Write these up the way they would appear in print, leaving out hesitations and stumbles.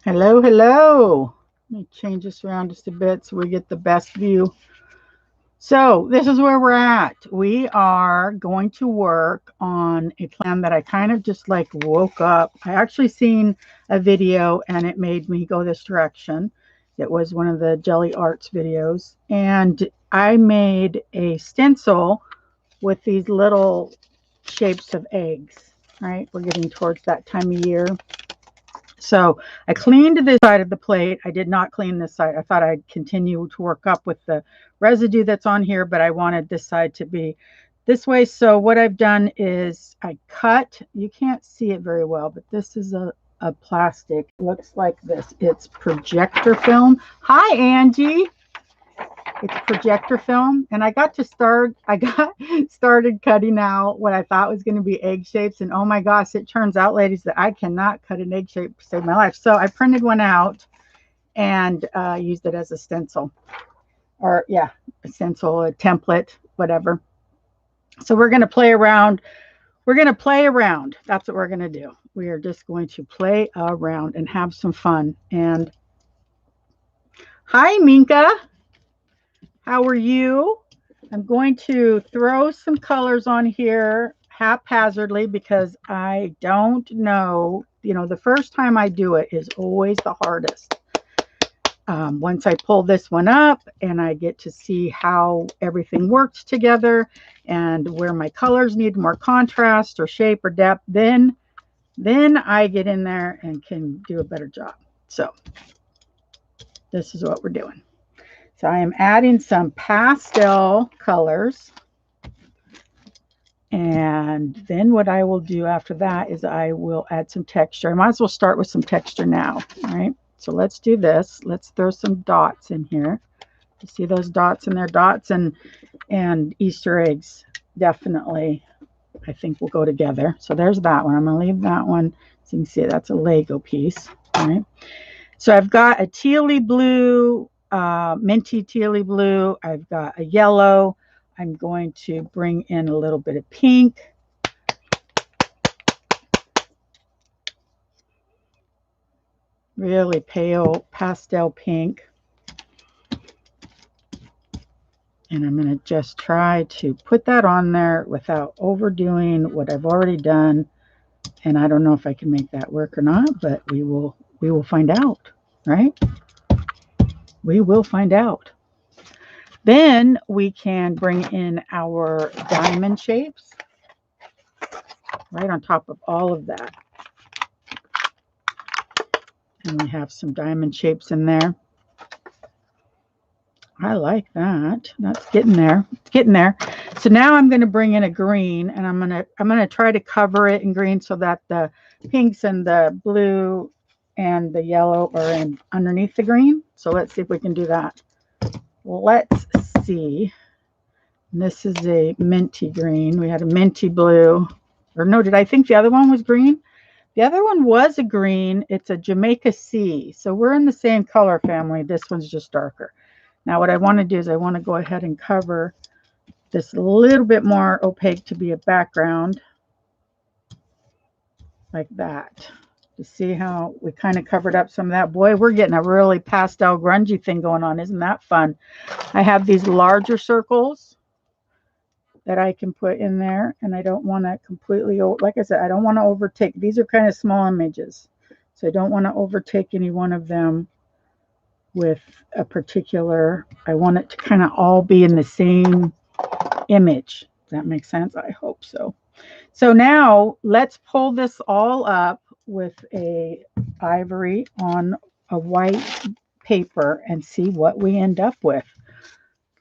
Hello, hello. Let me change this around just a bit so we get the best view. So this is where we're at. We are going to work on a plan that I kind of just like woke up. I actually seen a video and it made me go this direction. It was one of the Jelly Arts videos. And I made a stencil with these little shapes of eggs, right? We're getting towards that time of year. So I cleaned this side of the plate. I did not clean this side. I thought I'd continue to work up with the residue that's on here, but I wanted this side to be this way. So what I've done is I cut, you can't see it very well, but this is a plastic. It looks like this. It's projector film. Hi, Angie. It's projector film, and I got started cutting out what I thought was going to be egg shapes, and oh my gosh, it turns out, ladies, that I cannot cut an egg shape to save my life. So I printed one out and used it as a stencil, or yeah, a stencil, a template, whatever. So we're going to play around. We're going to play around. That's what we're going to do. We are just going to play around and have some fun. And hi, Minka. How are you? I'm going to throw some colors on here haphazardly because I don't know. The first time I do it is always the hardest. Once I pull this one up and I get to see how everything works together and where my colors need more contrast or shape or depth, then I get in there and can do a better job. So this is what we're doing. So I am adding some pastel colors. And then what I will do after that is I will add some texture. I might as well start with some texture now. All right. So let's do this. Let's throw some dots in here. You see those dots in there? Dots and Easter eggs definitely, I think, will go together. So there's that one. I'm going to leave that one. So you can see that's a Lego piece. All right. So I've got a tealy blue, minty tealy blue. I've got a yellow. I'm going to bring in a little bit of pink. Really pale pastel pink. And I'm going to just try to put that on there without overdoing what I've already done. And I don't know if I can make that work or not, but we will find out, right? We will find out. Then we can bring in our diamond shapes right on top of all of that. And we have some diamond shapes in there. I like that. That's getting there. It's getting there. So now I'm going to bring in a green, and I'm going to try to cover it in green so that the pinks and the blue and the yellow are in underneath the green. So let's see if we can do that. Let's see. This is a minty green. We had a minty blue. Or no, did I think the other one was green? The other one was a green. It's a Jamaica Sea. So we're in the same color family. This one's just darker. Now what I want to do is I want to go ahead and cover this a little bit more opaque to be a background. Like that. To see how we kind of covered up some of that. Boy, we're getting a really pastel grungy thing going on. Isn't that fun? I have these larger circles that I can put in there, and I don't want to completely, like I said, I don't want to overtake. These are kind of small images, so I don't want to overtake any one of them with a particular, I want it to kind of all be in the same image. Does that make sense? I hope so. So now let's pull this all up with a ivory on a white paper and see what we end up with.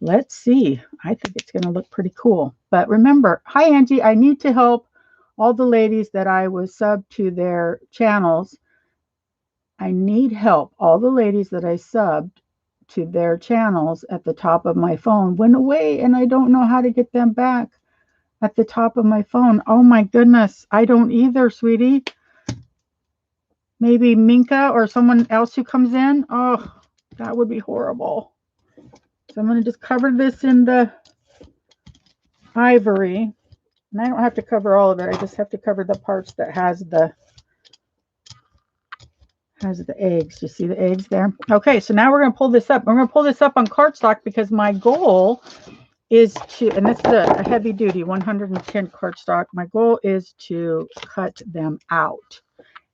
Let's see. I think it's going to look pretty cool. But remember, hi, Angie, I need to help all the ladies that I was subbed to their channels. I need help. All the ladies that I subbed to their channels at the top of my phone went away, and I don't know how to get them back at the top of my phone. Oh my goodness. I don't either, sweetie. Maybe Minka or someone else who comes in. Oh, that would be horrible. So I'm going to just cover this in the ivory. And I don't have to cover all of it. I just have to cover the parts that has has the eggs. You see the eggs there? Okay, so now we're going to pull this up. We're going to pull this up on cardstock because my goal is to, and this is a heavy duty 110 cardstock. My goal is to cut them out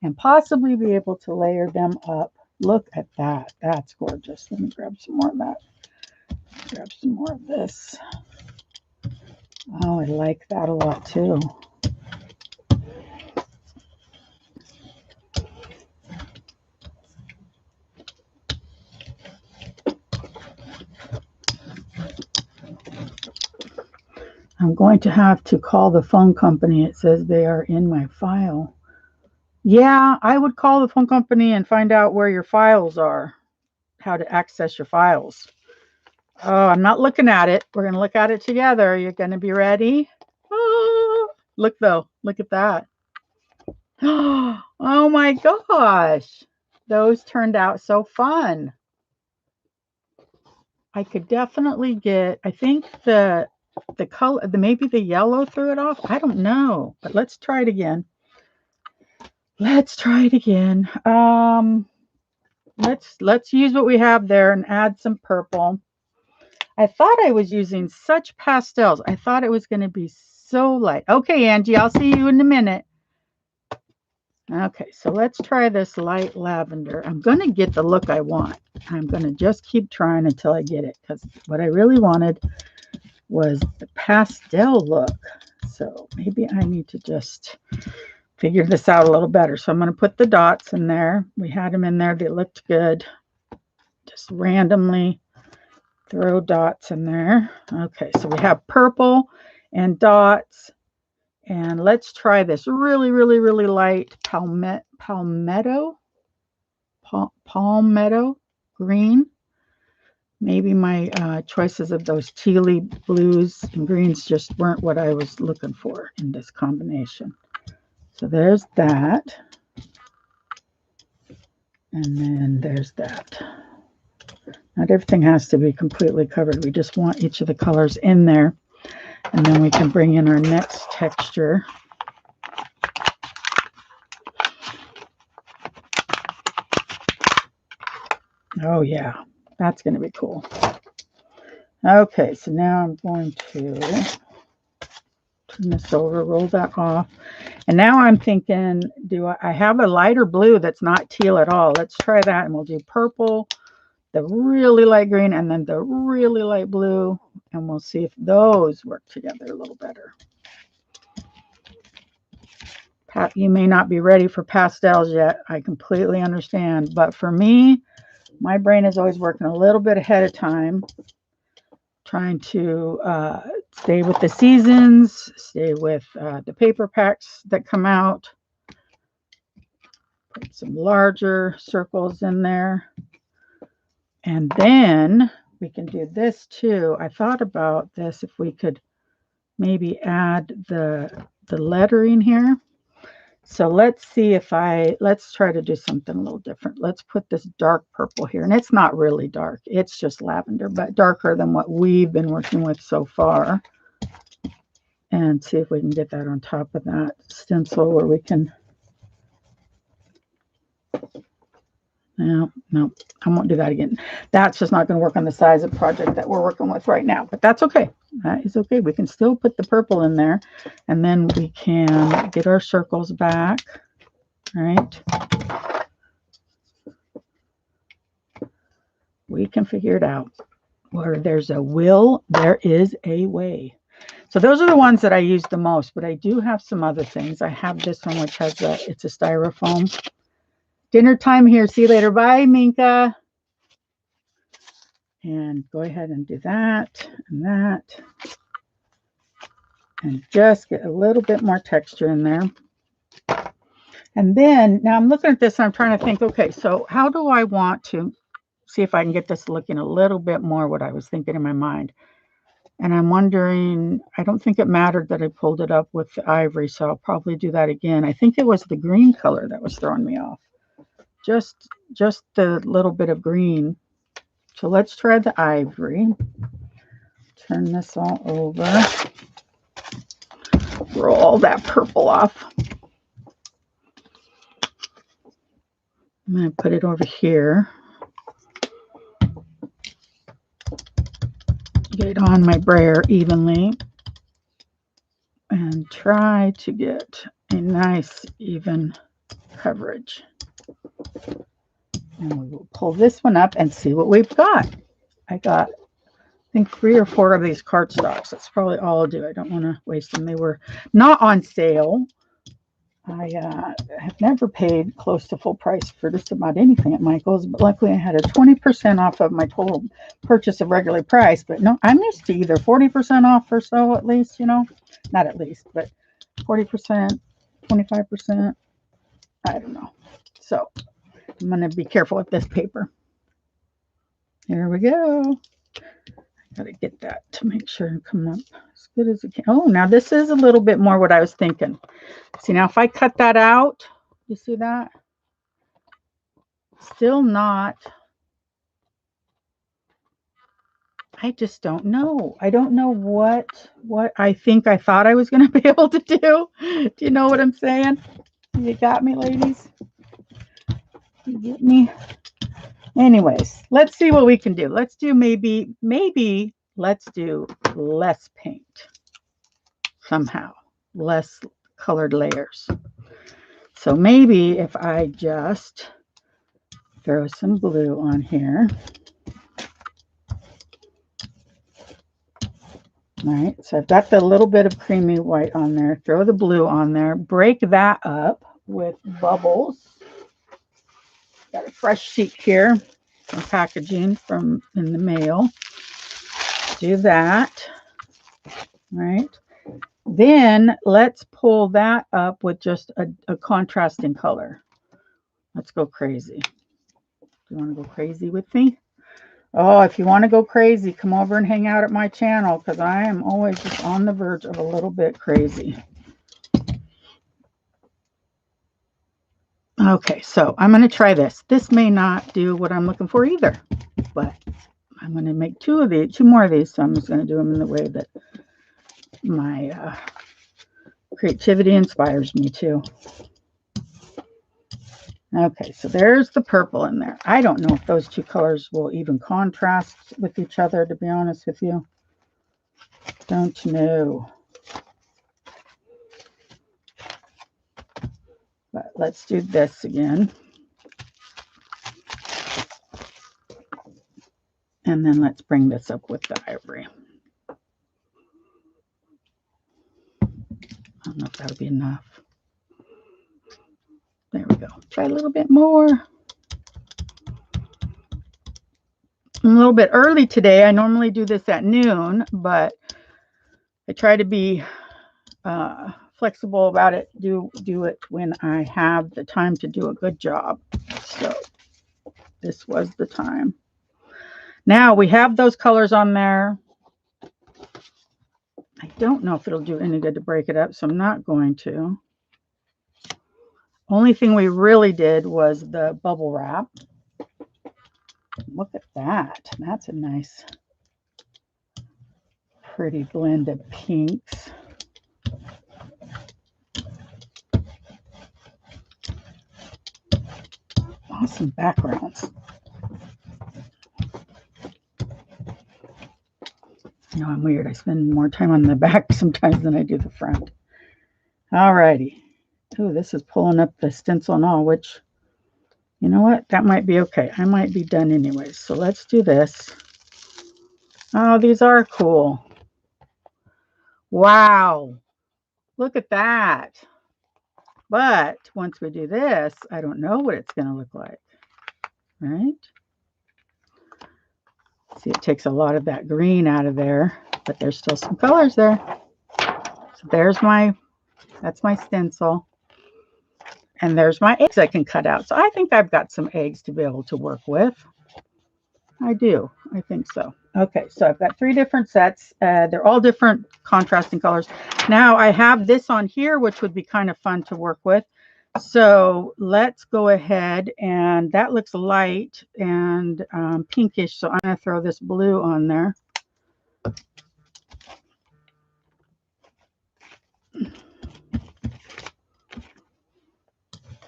and possibly be able to layer them up. Look at that. That's gorgeous. Let me grab some more of that. Grab some more of this. Oh, I like that a lot too. I'm going to have to call the phone company. It says they are in my file. Yeah, I would call the phone company and find out where your files are, how to access your files. Oh, I'm not looking at it. We're going to look at it together. You're going to be ready? Oh, look, though. Look at that. Oh, my gosh. Those turned out so fun. I could definitely get, I think the color, maybe the yellow threw it off. I don't know, but let's try it again. Let's try it again. Let's use what we have there and add some purple. I thought I was using such pastels. I thought it was going to be so light. Okay, Angie, I'll see you in a minute. Okay, so let's try this light lavender. I'm going to get the look I want. I'm going to just keep trying until I get it, because what I really wanted was the pastel look. So maybe I need to just figure this out a little better. So I'm going to put the dots in there. We had them in there. They looked good. Just randomly throw dots in there. Okay, so we have purple and dots. And let's try this really, really, really light palmetto green. Maybe my choices of those tealy blues and greens just weren't what I was looking for in this combination. So there's that. And then there's that. Not everything has to be completely covered. We just want each of the colors in there. And then we can bring in our next texture. Oh, yeah. That's going to be cool. Okay, so now I'm going to turn this over, roll that off. And now I'm thinking, I have a lighter blue that's not teal at all. Let's try that, and we'll do purple, the really light green, and then the really light blue, and we'll see if those work together a little better. You may not be ready for pastels yet. I completely understand. But for me, my brain is always working a little bit ahead of time, trying to stay with the seasons, stay with the paper packs that come out. Put some larger circles in there. And then we can do this too. I thought about this, if we could maybe add the lettering here. So let's see if let's try to do something a little different. Let's put this dark purple here. And it's not really dark. It's just lavender, but darker than what we've been working with so far. And see if we can get that on top of that stencil where we can. No, I won't do that again. That's just not going to work on the size of project that we're working with right now, but that's okay. That is okay. We can still put the purple in there, and then we can get our circles back. All right. We can figure it out. Where there's a will, there is a way. So those are the ones that I use the most, but I do have some other things. I have this one, which has it's a styrofoam. Dinner time here. See you later. Bye, Minka. And go ahead and do that and that. And just get a little bit more texture in there. And then, now I'm looking at this and I'm trying to think, okay, so how do I want to see if I can get this looking a little bit more what I was thinking in my mind? And I'm wondering, I don't think it mattered that I pulled it up with the ivory, so I'll probably do that again. I think it was the green color that was throwing me off. Just the little bit of green. So let's try the ivory. Turn this all over. Roll that purple off. I'm going to put it over here. Get it on my brayer evenly. And try to get a nice even coverage. And we will pull this one up and see what we've got. I got, I think, 3 or 4 of these cardstocks. That's probably all I'll do. I don't want to waste them. They were not on sale. I have never paid close to full price for just about anything at Michael's, but luckily I had a 20% off of my total purchase of regular price. But no, I'm used to either 40% off or so, at least, you know, not at least, but 40%, 25%. I don't know. So I'm going to be careful with this paper. Here we go. Got to get that to make sure and come up as good as it can. Oh, now this is a little bit more what I was thinking. See, now if I cut that out, you see that? Still not. I just don't know. I don't know what I think I thought I was going to be able to do. Do you know what I'm saying? You got me, ladies? You get me? Anyways, let's see what we can do. Let's do maybe let's do less paint somehow, less colored layers. So maybe if I just throw some blue on here. All right, so I've got the little bit of creamy white on there. Throw the blue on there. Break that up with bubbles. Got a fresh sheet here from packaging from in the mail. Do that. All right. Then let's pull that up with just a contrasting color. Let's go crazy. Do you want to go crazy with me? Oh, if you want to go crazy, come over and hang out at my channel because I am always just on the verge of a little bit crazy. Okay, so I'm going to try this. This may not do what I'm looking for either, but I'm going to make 2 more of these. So I'm just going to do them in the way that my creativity inspires me to. Okay, so there's the purple in there. I don't know if those 2 colors will even contrast with each other, to be honest with you. Don't know. But let's do this again. And then let's bring this up with the ivory. I don't know if that'll be enough. There we go. Try a little bit more. I'm a little bit early today. I normally do this at noon, but I try to be flexible about it. Do it when I have the time to do a good job. So this was the time. Now we have those colors on there. I don't know if it'll do any good to break it up, so I'm not going to. Only thing we really did was the bubble wrap. Look at that. That's a nice, pretty blend of pinks. Awesome backgrounds. You know, I'm weird. I spend more time on the back sometimes than I do the front. All righty. Oh, this is pulling up the stencil and all, which, you know what? That might be okay. I might be done anyways. So let's do this. Oh, these are cool. Wow. Look at that. But once we do this, I don't know what it's going to look like. Right? See, it takes a lot of that green out of there, but there's still some colors there. So that's my stencil. And there's my eggs I can cut out. So I think I've got some eggs to be able to work with. I do. I think so. Okay, so I've got 3 different sets. They're all different contrasting colors. Now I have this on here, which would be kind of fun to work with. So let's go ahead, and that looks light and pinkish. So I'm going to throw this blue on there.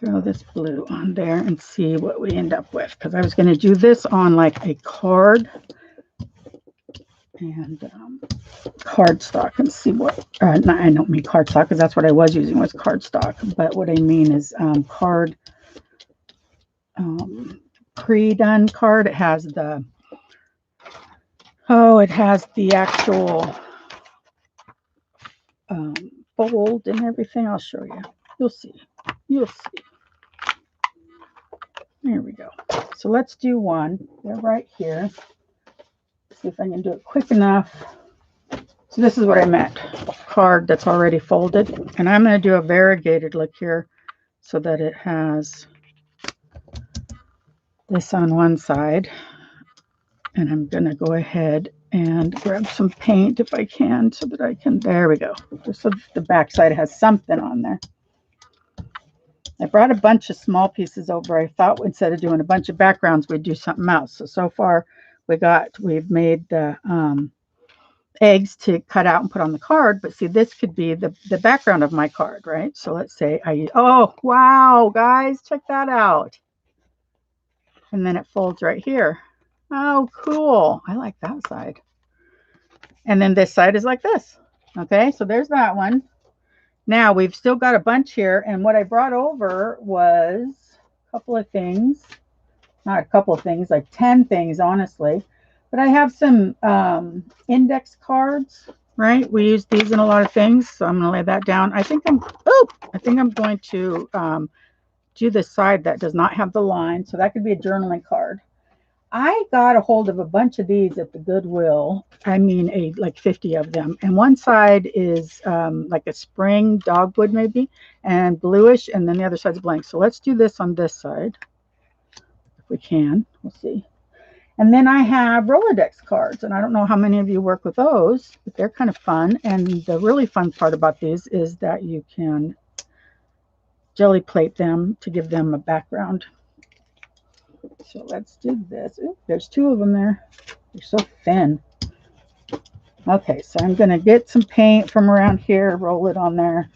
throw this blue on there and see what we end up with, because I was going to do this on like a card and cardstock and see what, no, I don't mean cardstock because that's what I was using was cardstock, but what I mean is card, pre-done card. It has the, it has the actual fold and everything. I'll show you. You'll see. You'll see. There we go. So let's do one. They're right here. See if I can do it quick enough. So this is what I meant. Card that's already folded. And I'm going to do a variegated look here so that it has this on one side. And I'm going to go ahead and grab some paint if I can so that I can, there we go. Just so the back side has something on there. I brought a bunch of small pieces over. I thought instead of doing a bunch of backgrounds, we'd do something else. So far we've made the eggs to cut out and put on the card. But see, this could be the background of my card, right? So let's say oh, wow, guys, check that out. And then it folds right here. Oh, cool. I like that side. And then this side is like this. Okay, so there's that one. Now we've still got a bunch here, and what I brought over was a couple of things. Not a couple of things, like 10 things, honestly. But I have some index cards, right? We use these in a lot of things, so I'm going to lay that down. I think I'm going to do the side that does not have the line, so that could be a journaling card. I got a hold of a bunch of these at the Goodwill. I mean, like 50 of them. And one side is like a spring dogwood maybe, and bluish, and then the other side's blank. So let's do this on this side, if we can. We'll see. And then I have Rolodex cards, and I don't know how many of you work with those, but they're kind of fun. And the really fun part about these is that you can jelly plate them to give them a background. So let's do this. Ooh, there's 2 of them there. They're so thin. Okay, so I'm going to get some paint from around here, roll it on there.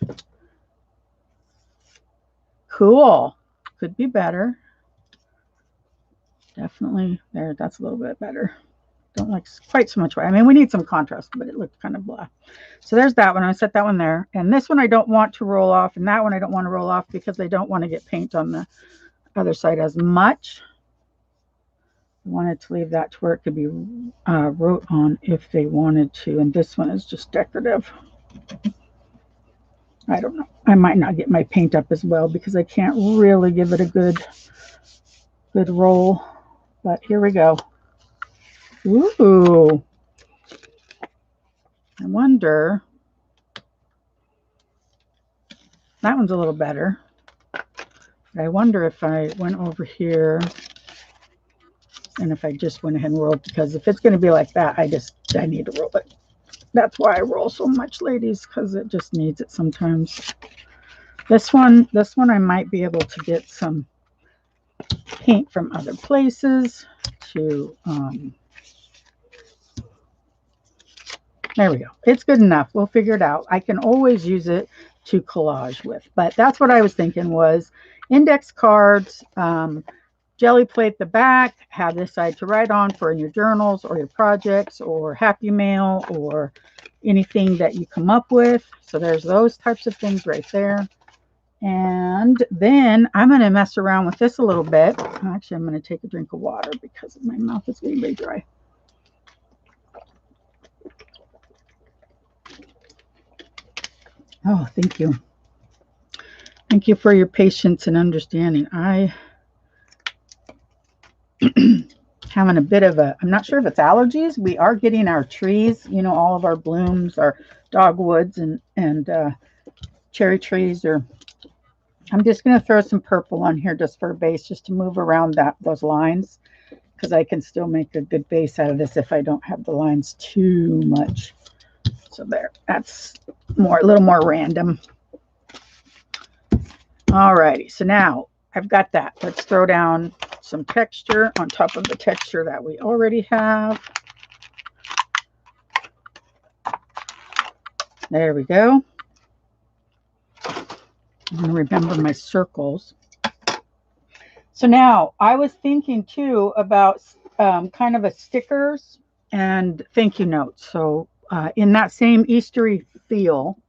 Cool. Could be better. Definitely there. That's a little bit better. Don't like quite so much white. I mean, we need some contrast, but it looked kind of blah. So there's that one. I set that one there. And this one I don't want to roll off, and that one I don't want to roll off because I don't want to get paint on the other side as much. I wanted to leave that to where it could be wrote on if they wanted to. And this one is just decorative. I don't know. I might not get my paint up as well because I can't really give it a good roll. But here we go. Ooh. I wonder. That one's a little better. But I wonder if I went over here and if I just went ahead and rolled, because if it's going to be like that, I need to roll it. That's why I roll so much, ladies, because it just needs it sometimes. This one I might be able to get some paint from other places to, there we go. It's good enough. We'll figure it out. I can always use it to collage with, but that's what I was thinking was index cards, jelly plate the back, have this side to write on for in your journals or your projects or Happy Mail or anything that you come up with. So there's those types of things right there. And then I'm going to mess around with this a little bit. Actually, I'm going to take a drink of water because my mouth is getting very dry. Oh, thank you. Thank you for your patience and understanding. I having a bit of I'm not sure if it's allergies. We are getting our trees, you know, all of our blooms, our dogwoods and cherry trees. I'm just going to throw some purple on here just for a base, just to move around those lines, because I can still make a good base out of this if I don't have the lines too much. So there, that's a little more random. All righty, so now I've got that. Let's throw down some texture on top of the texture that we already have. There we go. I'm going to remember my circles. So now I was thinking too about kind of a stickers and thank you notes. So in that same Eastery feel,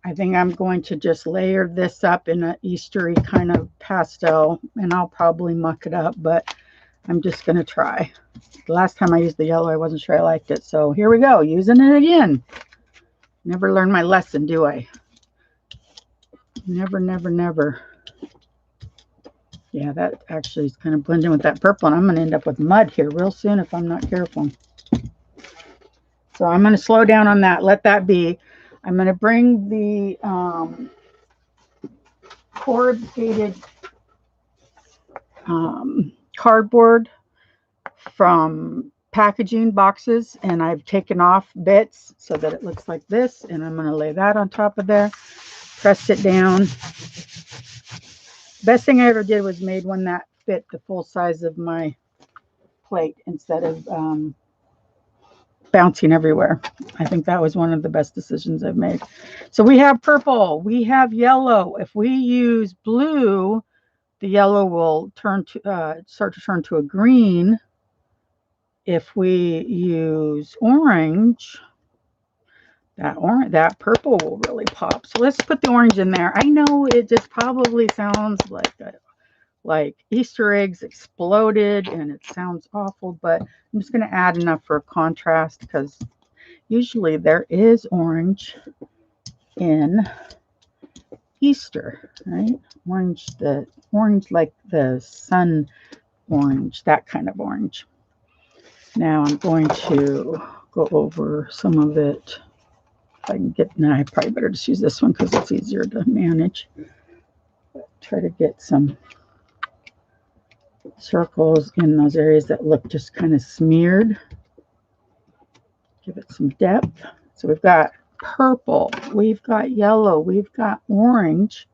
I think I'm going to just layer this up in an Eastery kind of pastel, and I'll probably muck it up, but I'm just going to try. The last time I used the yellow, I wasn't sure I liked it. So here we go, using it again. Never learn my lesson, do I? Never, never, never. Yeah, that actually is kind of blending with that purple, and I'm going to end up with mud here real soon if I'm not careful. So I'm going to slow down on that. Let that be. I'm going to bring the corrugated cardboard from packaging boxes, and I've taken off bits so that it looks like this, and I'm going to lay that on top of there. Pressed it down. Best thing I ever did was made one that fit the full size of my plate instead of bouncing everywhere. I think that was one of the best decisions I've made. So we have purple, we have yellow. If we use blue, the yellow will turn to start to turn to a green. If we use orange, that purple will really pop. So let's put the orange in there. I know it just probably sounds like Easter eggs exploded and it sounds awful, but I'm just going to add enough for a contrast because usually there is orange in Easter, right? Orange like the sun orange, that kind of orange. Now I'm going to go over some of it. If I can get, no, I probably better just use this one because it's easier to manage. Try to get some circles in those areas that look just kind of smeared. Give it some depth. So we've got purple, we've got yellow, we've got orange.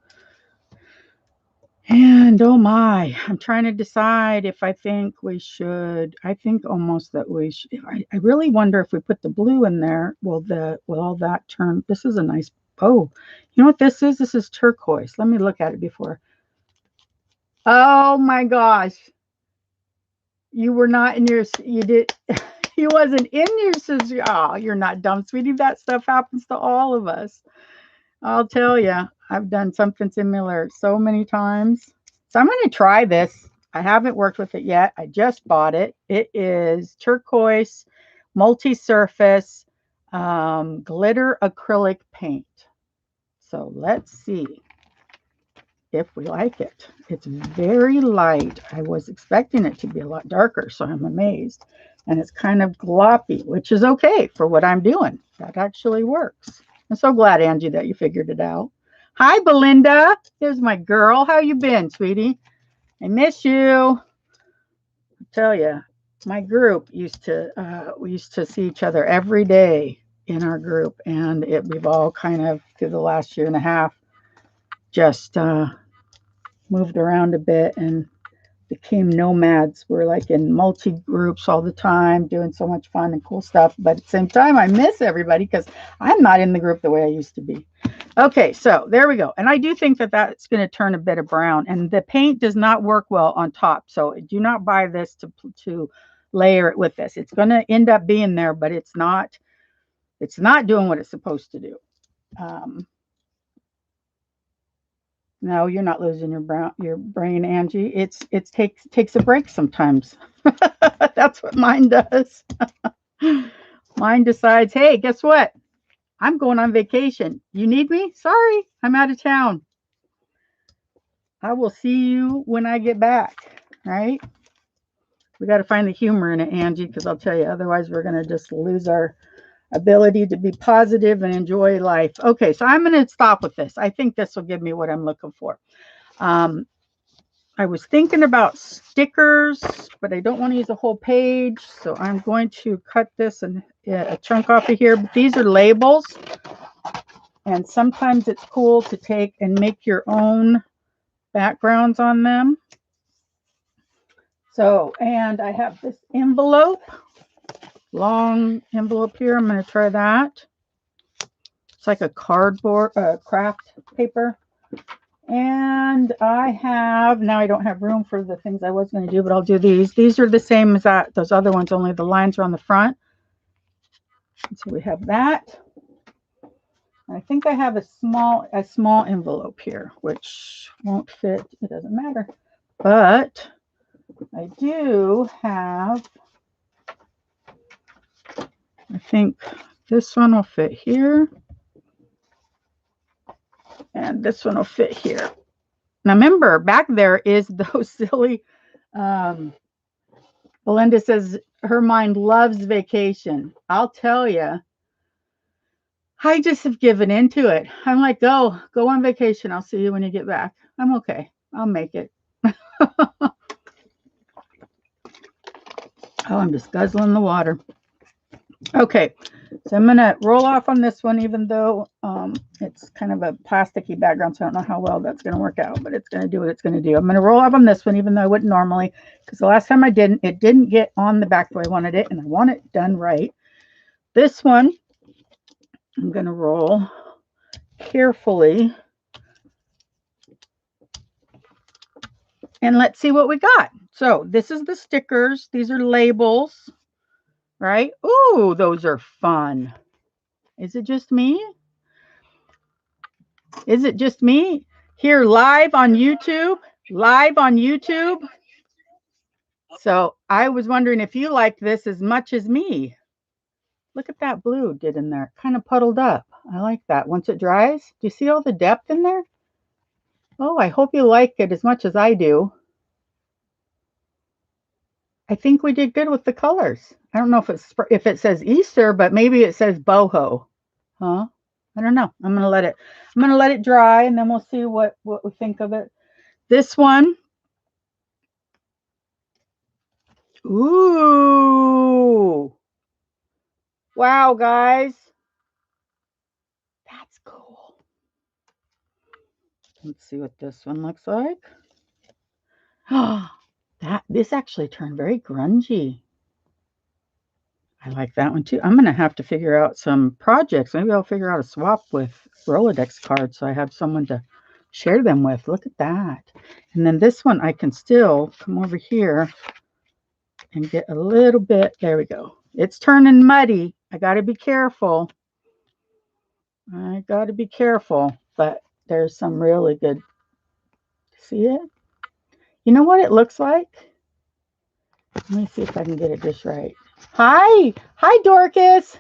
And oh my, I'm trying to decide if I think we should, I think almost that we should, I really wonder if we put the blue in there, will all that turn, this is a nice, oh, you know what this is? This is turquoise. Let me look at it before. Oh my gosh. You were not in your, you did, you wasn't in your, oh, you're not dumb, sweetie. That stuff happens to all of us. I'll tell you, I've done something similar so many times. So I'm going to try this. I haven't worked with it yet. I just bought it. It is turquoise multi-surface glitter acrylic paint. So let's see if we like it. It's very light. I was expecting it to be a lot darker, so I'm amazed. And it's kind of gloppy, which is okay for what I'm doing. That actually works. I'm so glad, Angie, that you figured it out. Hi, Belinda. There's my girl. How you been, sweetie? I miss you. I tell you, my group used to we used to see each other every day in our group, and we've all kind of through the last year and a half just moved around a bit and became nomads. We're like in multi groups all the time, doing so much fun and cool stuff. But at the same time, I miss everybody because I'm not in the group the way I used to be. Okay, so there we go. And I do think that that's going to turn a bit of brown. And the paint does not work well on top. So do not buy this to layer it with this. It's going to end up being there, but it's not doing what it's supposed to do. No, you're not losing your brain, Angie. It takes a break sometimes. That's what mine does. Mine decides, hey, guess what? I'm going on vacation. You need me? Sorry, I'm out of town. I will see you when I get back, right? We got to find the humor in it, Angie, because I'll tell you, otherwise we're going to just lose our ability to be positive and enjoy life. Okay, so I'm going to stop with this. I think this will give me what I'm looking for. I was thinking about stickers, but I don't want to use a whole page, so I'm going to cut this and a chunk off of here. But these are labels, and sometimes it's cool to take and make your own backgrounds on them. So, and I have this envelope, long envelope here. I'm going to try that. It's like a cardboard craft paper. And I have, now I don't have room for the things I was going to do, but I'll do these. These are the same as those other ones, only the lines are on the front. And so we have that. And I think I have a small envelope here, which won't fit. It doesn't matter. But I do have, I think this one will fit here. And this one will fit here. Now remember, back there is those silly, Belinda says her mind loves vacation. I'll tell you, I just have given into it. I'm like, go on vacation. I'll see you when you get back. I'm okay. I'll make it. Oh, I'm just guzzling the water. Okay, so I'm going to roll off on this one, even though it's kind of a plasticky background, so I don't know how well that's going to work out, but it's going to do what it's going to do. I'm going to roll off on this one, even though I wouldn't normally, because the last time I didn't, it didn't get on the back the way I wanted it, and I want it done right. This one, I'm going to roll carefully. And let's see what we got. So this is the stickers. These are labels, right? Ooh, those are fun. Is it just me? Is it just me? Here, live on YouTube. Live on YouTube. So I was wondering if you like this as much as me. Look at that blue did in there. Kind of puddled up. I like that. Once it dries, do you see all the depth in there? Oh, I hope you like it as much as I do. I think we did good with the colors. I don't know if it says Easter, but maybe it says boho. Huh? I don't know. I'm gonna let it dry, and then we'll see what we think of it. This one. Ooh. Wow, guys. That's cool. Let's see what this one looks like. This actually turned very grungy. I like that one too. I'm going to have to figure out some projects. Maybe I'll figure out a swap with Rolodex cards so I have someone to share them with. Look at that. And then this one, I can still come over here and get a little bit. There we go. It's turning muddy. I got to be careful. I got to be careful. But there's some really good. See it? You know what it looks like? Let me see if I can get it just right. Hi, Dorcas.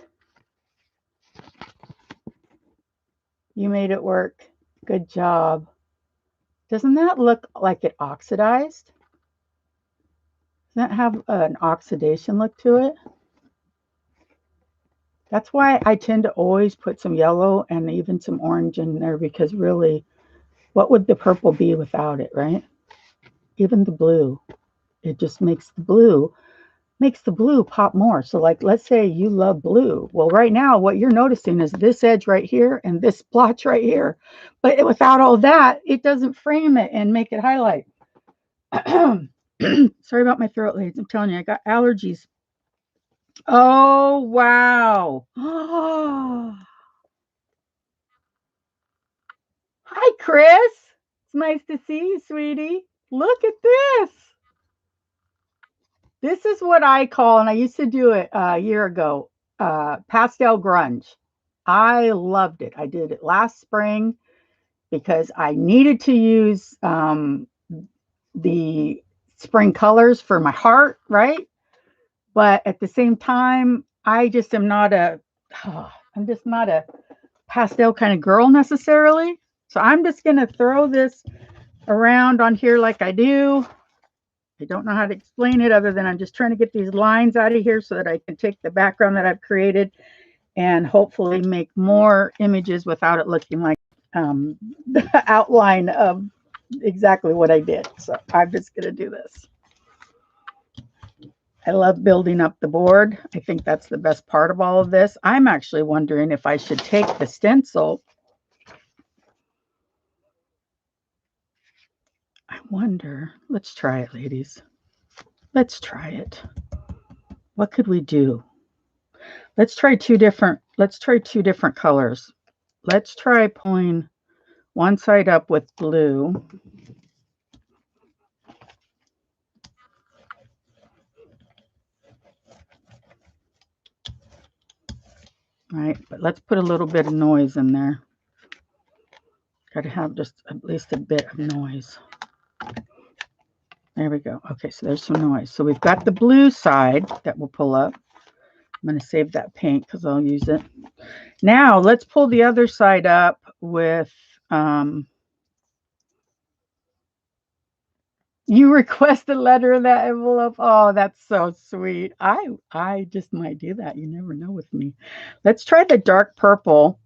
You made it work. Good job. Doesn't that look like it oxidized? Doesn't that have an oxidation look to it? That's why I tend to always put some yellow and even some orange in there, because really, what would the purple be without it, right? Even the blue, it just makes the blue pop more. So like, let's say you love blue. Well, right now, what you're noticing is this edge right here and this splotch right here. But without all that, it doesn't frame it and make it highlight. Sorry about my throat, ladies. I'm telling you, I got allergies. Oh, wow. Hi, Chris. It's nice to see you, sweetie. Look at this. This is what I call, and I used to do it a year ago, pastel grunge. I loved it. I did it last spring because I needed to use the spring colors for my heart, right? But at the same time, I just am not I'm just not a pastel kind of girl necessarily. So I'm just going to throw this around on here like I do. I don't know how to explain it other than I'm just trying to get these lines out of here so that I can take the background that I've created and hopefully make more images without it looking like the outline of exactly what I did. So I'm just going to do this. I love building up the board. I think that's the best part of all of this. I'm actually wondering if I should take the stencil. I wonder. Let's try it, ladies. Let's try it. What could we do? Let's try two different colors. Let's try pulling one side up with blue. Right, but let's put a little bit of noise in there. Got to have just at least a bit of noise. There we go. Okay, so there's some noise. So we've got the blue side that we'll pull up. I'm going to save that paint because I'll use it. Now let's pull the other side up with, you request a letter in that envelope. Oh, that's so sweet. I just might do that. You never know with me. Let's try the dark purple,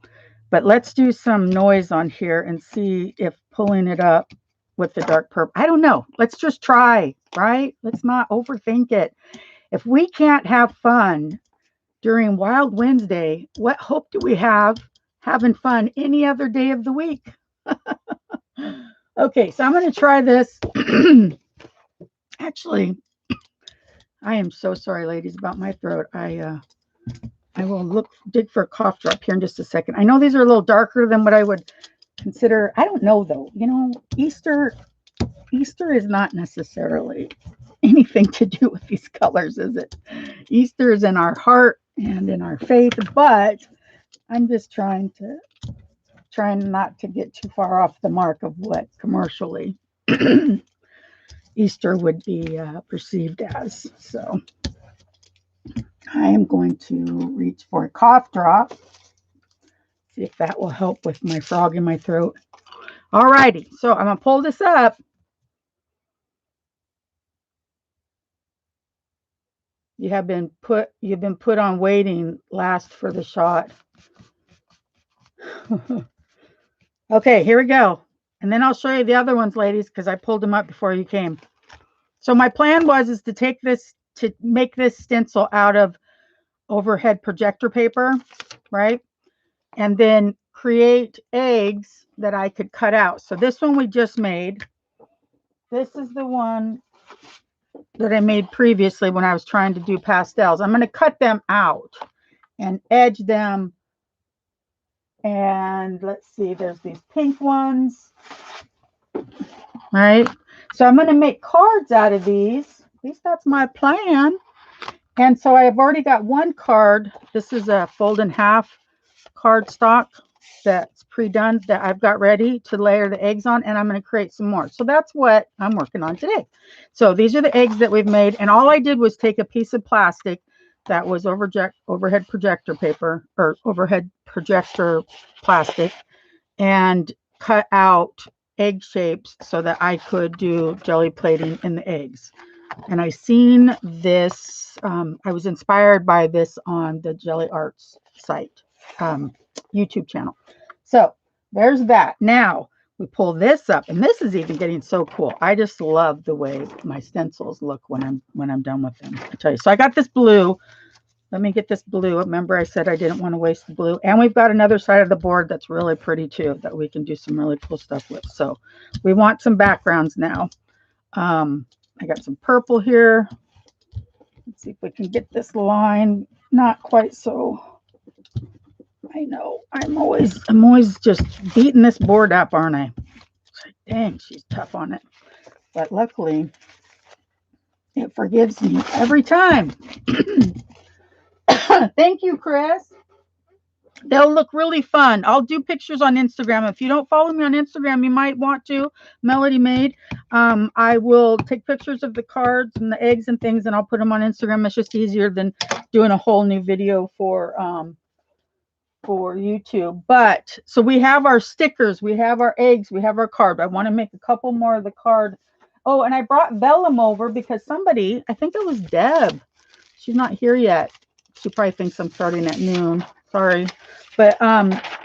but let's do some noise on here and see if pulling it up with the dark purple. I don't know. Let's just try, right? Let's not overthink it. If we can't have fun during Wild Wednesday, what hope do we have having fun any other day of the week? Okay, so I'm going to try this. Actually, I am so sorry, ladies, about my throat. I will dig for a cough drop here in just a second. I know these are a little darker than what I would consider. I don't know, though. You know, Easter is not necessarily anything to do with these colors, is it? Easter is in our heart and in our faith, but I'm just trying not to get too far off the mark of what commercially Easter would be perceived as. So I am going to reach for a cough drop, see if that will help with my frog in my throat. All righty, so I'm going to pull this up. You've been put on waiting last for the shot. Okay, here we go. And then I'll show you the other ones, ladies, because I pulled them up before you came. So my plan is to make this stencil out of overhead projector paper, right? And then create eggs that I could cut out. So this one we just made. This is the one that I made previously when I was trying to do pastels. I'm going to cut them out and edge them. And let's see, there's these pink ones, right? So I'm going to make cards out of these. At least that's my plan. And so I've already got one card. This is a fold in half cardstock that's pre-done that I've got ready to layer the eggs on, and I'm going to create some more. So that's what I'm working on today. So these are the eggs that we've made, and all I did was take a piece of plastic that was overhead projector paper or overhead projector plastic and cut out egg shapes so that I could do jelly plating in the eggs. And I seen this, I was inspired by this on the Jelly Arts site, YouTube channel. So there's that. Now we pull this up, and this is even getting so cool. I just love the way my stencils look when I'm done with them. I tell you. So I got this blue. Let me get this blue. Remember I said I didn't want to waste the blue. And we've got another side of the board that's really pretty too, that we can do some really cool stuff with. So we want some backgrounds now. I got some purple here. Let's see if we can get this line not quite so. I know I'm always just beating this board up, aren't I? It's like, dang, she's tough on it. But luckily, it forgives me every time. Thank you, Chris. They'll look really fun. I'll do pictures on Instagram. If you don't follow me on Instagram, you might want to. Melody Made. I will take pictures of the cards and the eggs and things, and I'll put them on Instagram. It's just easier than doing a whole new video for YouTube. But so we have our stickers, we have our eggs, we have our card. I want to make a couple more of the card. Oh, and I brought vellum over because somebody, I think it was Deb. She's not here yet. She probably thinks I'm starting at noon. Sorry. But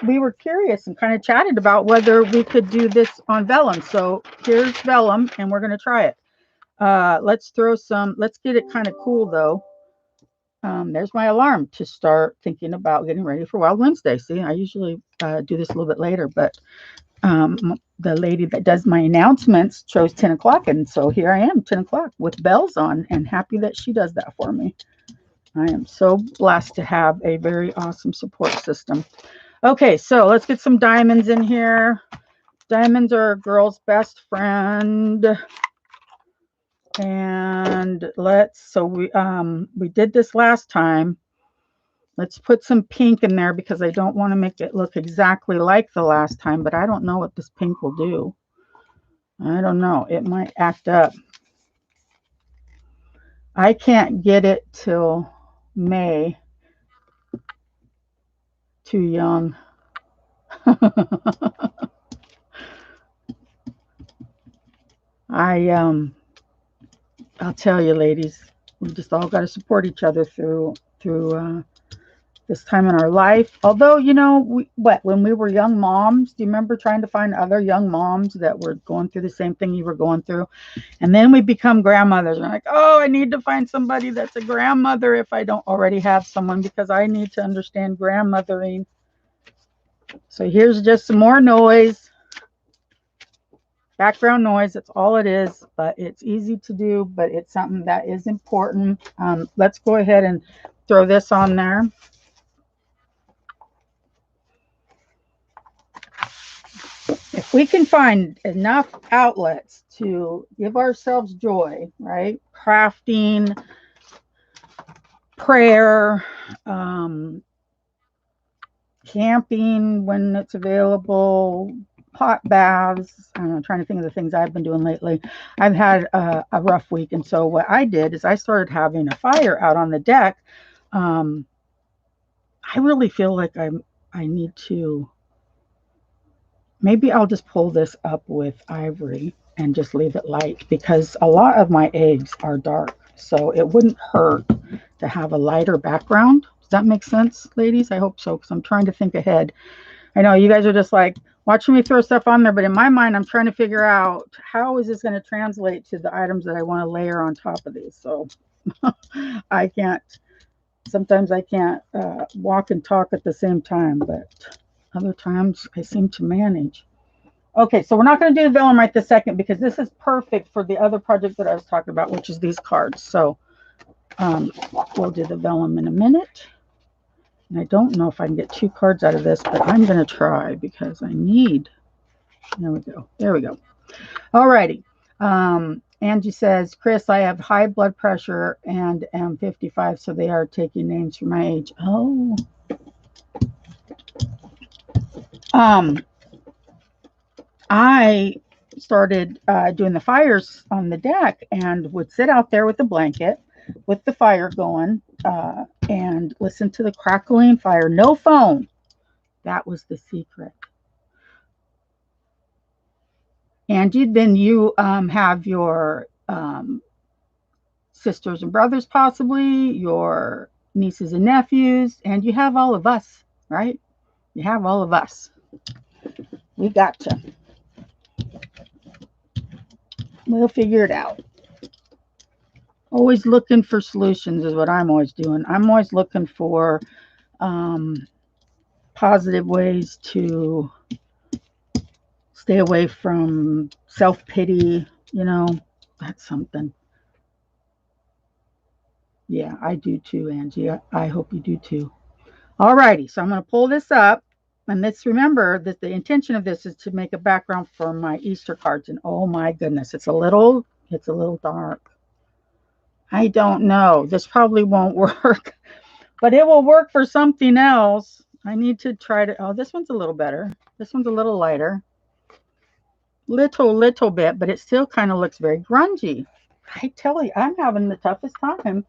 we were curious and kind of chatted about whether we could do this on vellum. So here's vellum, and we're going to try it. Let's get it kind of cool, though. There's my alarm to start thinking about getting ready for Wild Wednesday. See, I usually do this a little bit later, but the lady that does my announcements chose 10 o'clock. And so here I am, 10 o'clock with bells on, and happy that she does that for me. I am so blessed to have a very awesome support system. Okay, so let's get some diamonds in here. Diamonds are a girl's best friend. And we did this last time. Let's put some pink in there because I don't want to make it look exactly like the last time, but I don't know what this pink will do. I don't know. It might act up. I can't get it till May. Too young. I'll tell you, ladies, we just all got to support each other through this time in our life. Although, you know, when we were young moms, do you remember trying to find other young moms that were going through the same thing you were going through? And then we become grandmothers. And we're like, oh, I need to find somebody that's a grandmother if I don't already have someone, because I need to understand grandmothering. So here's just some more noise. Background noise, that's all it is, but it's easy to do, but it's something that is important. Let's go ahead and throw this on there. If we can find enough outlets to give ourselves joy, right? Crafting, prayer, camping when it's available, hot baths. I'm trying to think of the things I've been doing lately. I've had a rough week, and so what I did is I started having a fire out on the deck. I really feel like I need to, maybe I'll just pull this up with ivory and just leave it light, because a lot of my eggs are dark, so it wouldn't hurt to have a lighter background. Does that make sense, ladies? I hope so, because I'm trying to think ahead. I know you guys are just like watching me throw stuff on there, but in my mind, I'm trying to figure out how is this going to translate to the items that I want to layer on top of these. So sometimes I can't walk and talk at the same time, but other times I seem to manage. Okay, so we're not going to do the vellum right this second, because this is perfect for the other project that I was talking about, which is these cards. So we'll do the vellum in a minute. And I don't know if I can get 2 cards out of this, but I'm going to try, because I need, there we go. There we go. All righty. Angie says, Chris, I have high blood pressure and am 55, so they are taking names for my age. Oh. I started doing the fires on the deck and would sit out there with the blanket with the fire going and listen to the crackling fire. No phone. That was the secret. Angie, then you have your sisters and brothers, possibly, your nieces and nephews, and you have all of us, right? You have all of us. We got to. We'll figure it out. Always looking for solutions is what I'm always doing. I'm always looking for positive ways to stay away from self-pity. You know, that's something. Yeah, I do too, Angie. I hope you do too. All righty, so I'm going to pull this up. And let's remember that the intention of this is to make a background for my Easter cards. And oh my goodness, it's a little dark. I don't know. This probably won't work, but it will work for something else. I need to try to, oh, this one's a little better. This one's a little lighter. Little bit, but it still kind of looks very grungy. I tell you, I'm having the toughest time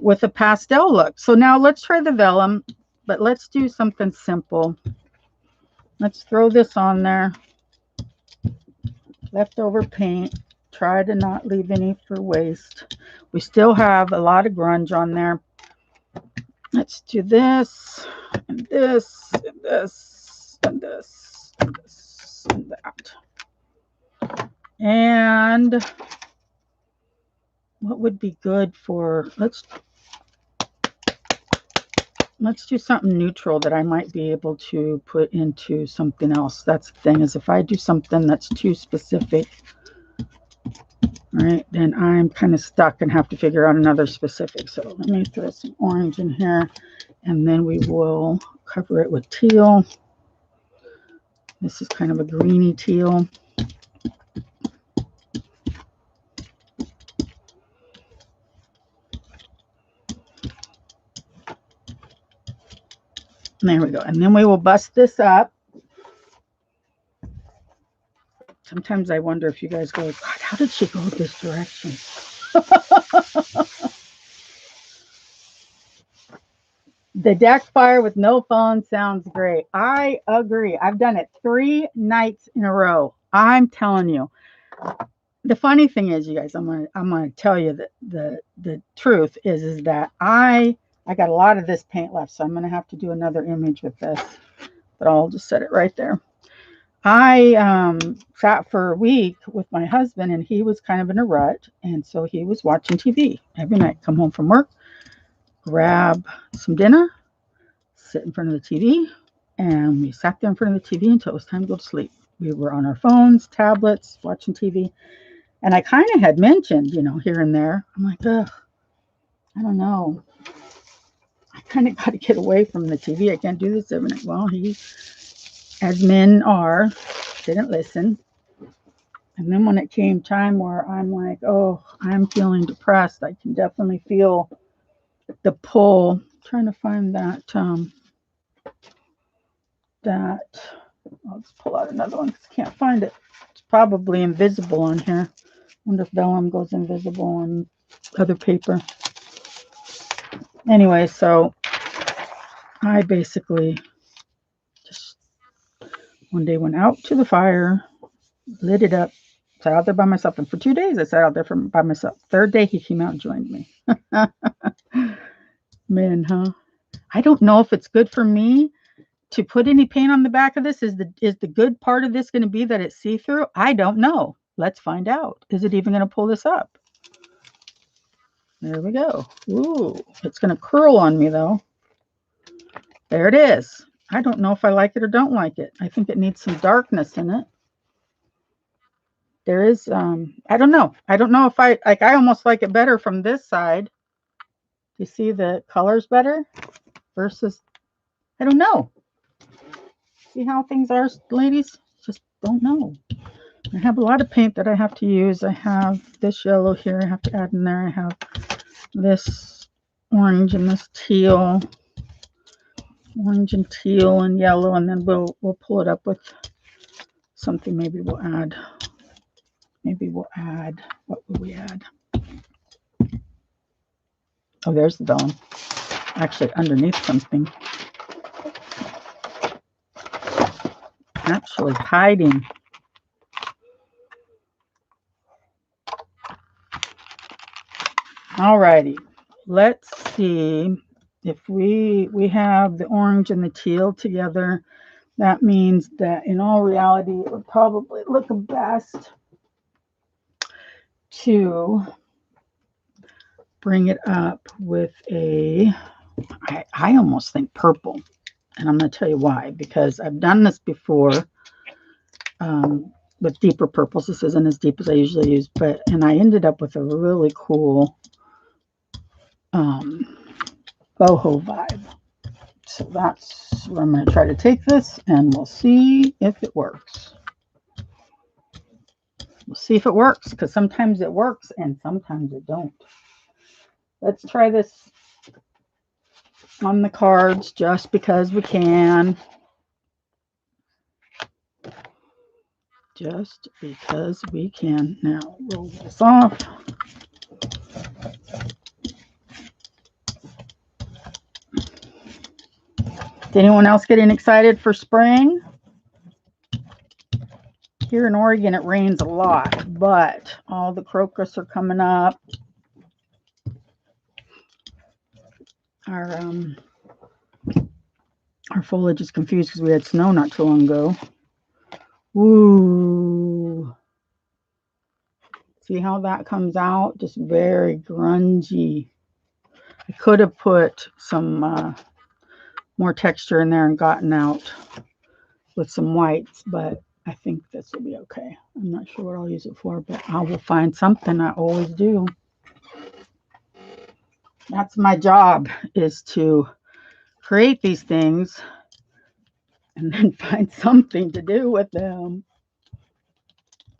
with a pastel look. So now let's try the vellum, but let's do something simple. Let's throw this on there. Leftover paint. Try to not leave any for waste. We still have a lot of grunge on there. Let's do this, and this, and this, and this, and this, and that. And what would be good for, let's do something neutral that I might be able to put into something else. That's the thing, is if I do something that's too specific, right, then I'm kind of stuck and have to figure out another specific. So let me throw some orange in here, and then we will cover it with teal. This is kind of a greeny teal. There we go. And then we will bust this up. Sometimes I wonder if you guys go, God, how did she go this direction? The deck fire with no phone sounds great. I agree. I've done it 3 nights in a row. I'm telling you. The funny thing is, you guys, I'm gonna tell you that the truth is that I got a lot of this paint left, so I'm gonna have to do another image with this, but I'll just set it right there. I sat for a week with my husband, and he was kind of in a rut, and so he was watching TV every night. Come home from work, grab some dinner, sit in front of the TV, and we sat there in front of the TV until it was time to go to sleep. We were on our phones, tablets, watching TV. And I kind of had mentioned, here and there, I'm like, ugh, I don't know. I kind of got to get away from the TV. I can't do this every night. Well, he, as men are, didn't listen. And then when it came time where I'm like, oh, I'm feeling depressed, I can definitely feel the pull. I'm trying to find that, I'll just pull out another one because I can't find it. It's probably invisible on here. Wonder if vellum goes invisible on other paper. Anyway, so I basically just one day went out to the fire, lit it up, sat out there by myself. And for 2 days, I sat out there by myself. 3rd day, he came out and joined me. Man, huh? I don't know if it's good for me to put any paint on the back of this. Is the good part of this going to be that it's see-through? I don't know. Let's find out. Is it even going to pull this up? There we go. Ooh, it's going to curl on me though. There it is. I don't know if I like it or don't like it. I think it needs some darkness in it. There is, I don't know. I don't know if I almost like it better from this side. You see the colors better versus, I don't know. See how things are, ladies? Just don't know. I have a lot of paint that I have to use. I have this yellow here I have to add in there. I have this orange and this teal. Orange and teal and yellow, and then we'll pull it up with something. Maybe we'll add, what will we add? Oh, there's the vellum. Actually, underneath something. Actually hiding. Alrighty, let's see if we have the orange and the teal together. That means that in all reality, it would probably look best to bring it up with I almost think purple. And I'm going to tell you why, because I've done this before with deeper purples. This isn't as deep as I usually use, and I ended up with a really cool boho vibe. So that's where I'm going to try to take this, and we'll see if it works. We'll see if it works, because sometimes it works and sometimes it don't. Let's try this on the cards just because we can. Just because we can. Now roll this off. Is anyone else getting excited for spring? Here in Oregon, it rains a lot, but all the crocus are coming up. Our foliage is confused because we had snow not too long ago. Ooh. See how that comes out? Just very grungy. I could have put some more texture in there and gotten out with some whites, but I think this will be okay. I'm not sure what I'll use it for, but I will find something. I always do. That's my job, is to create these things and then find something to do with them.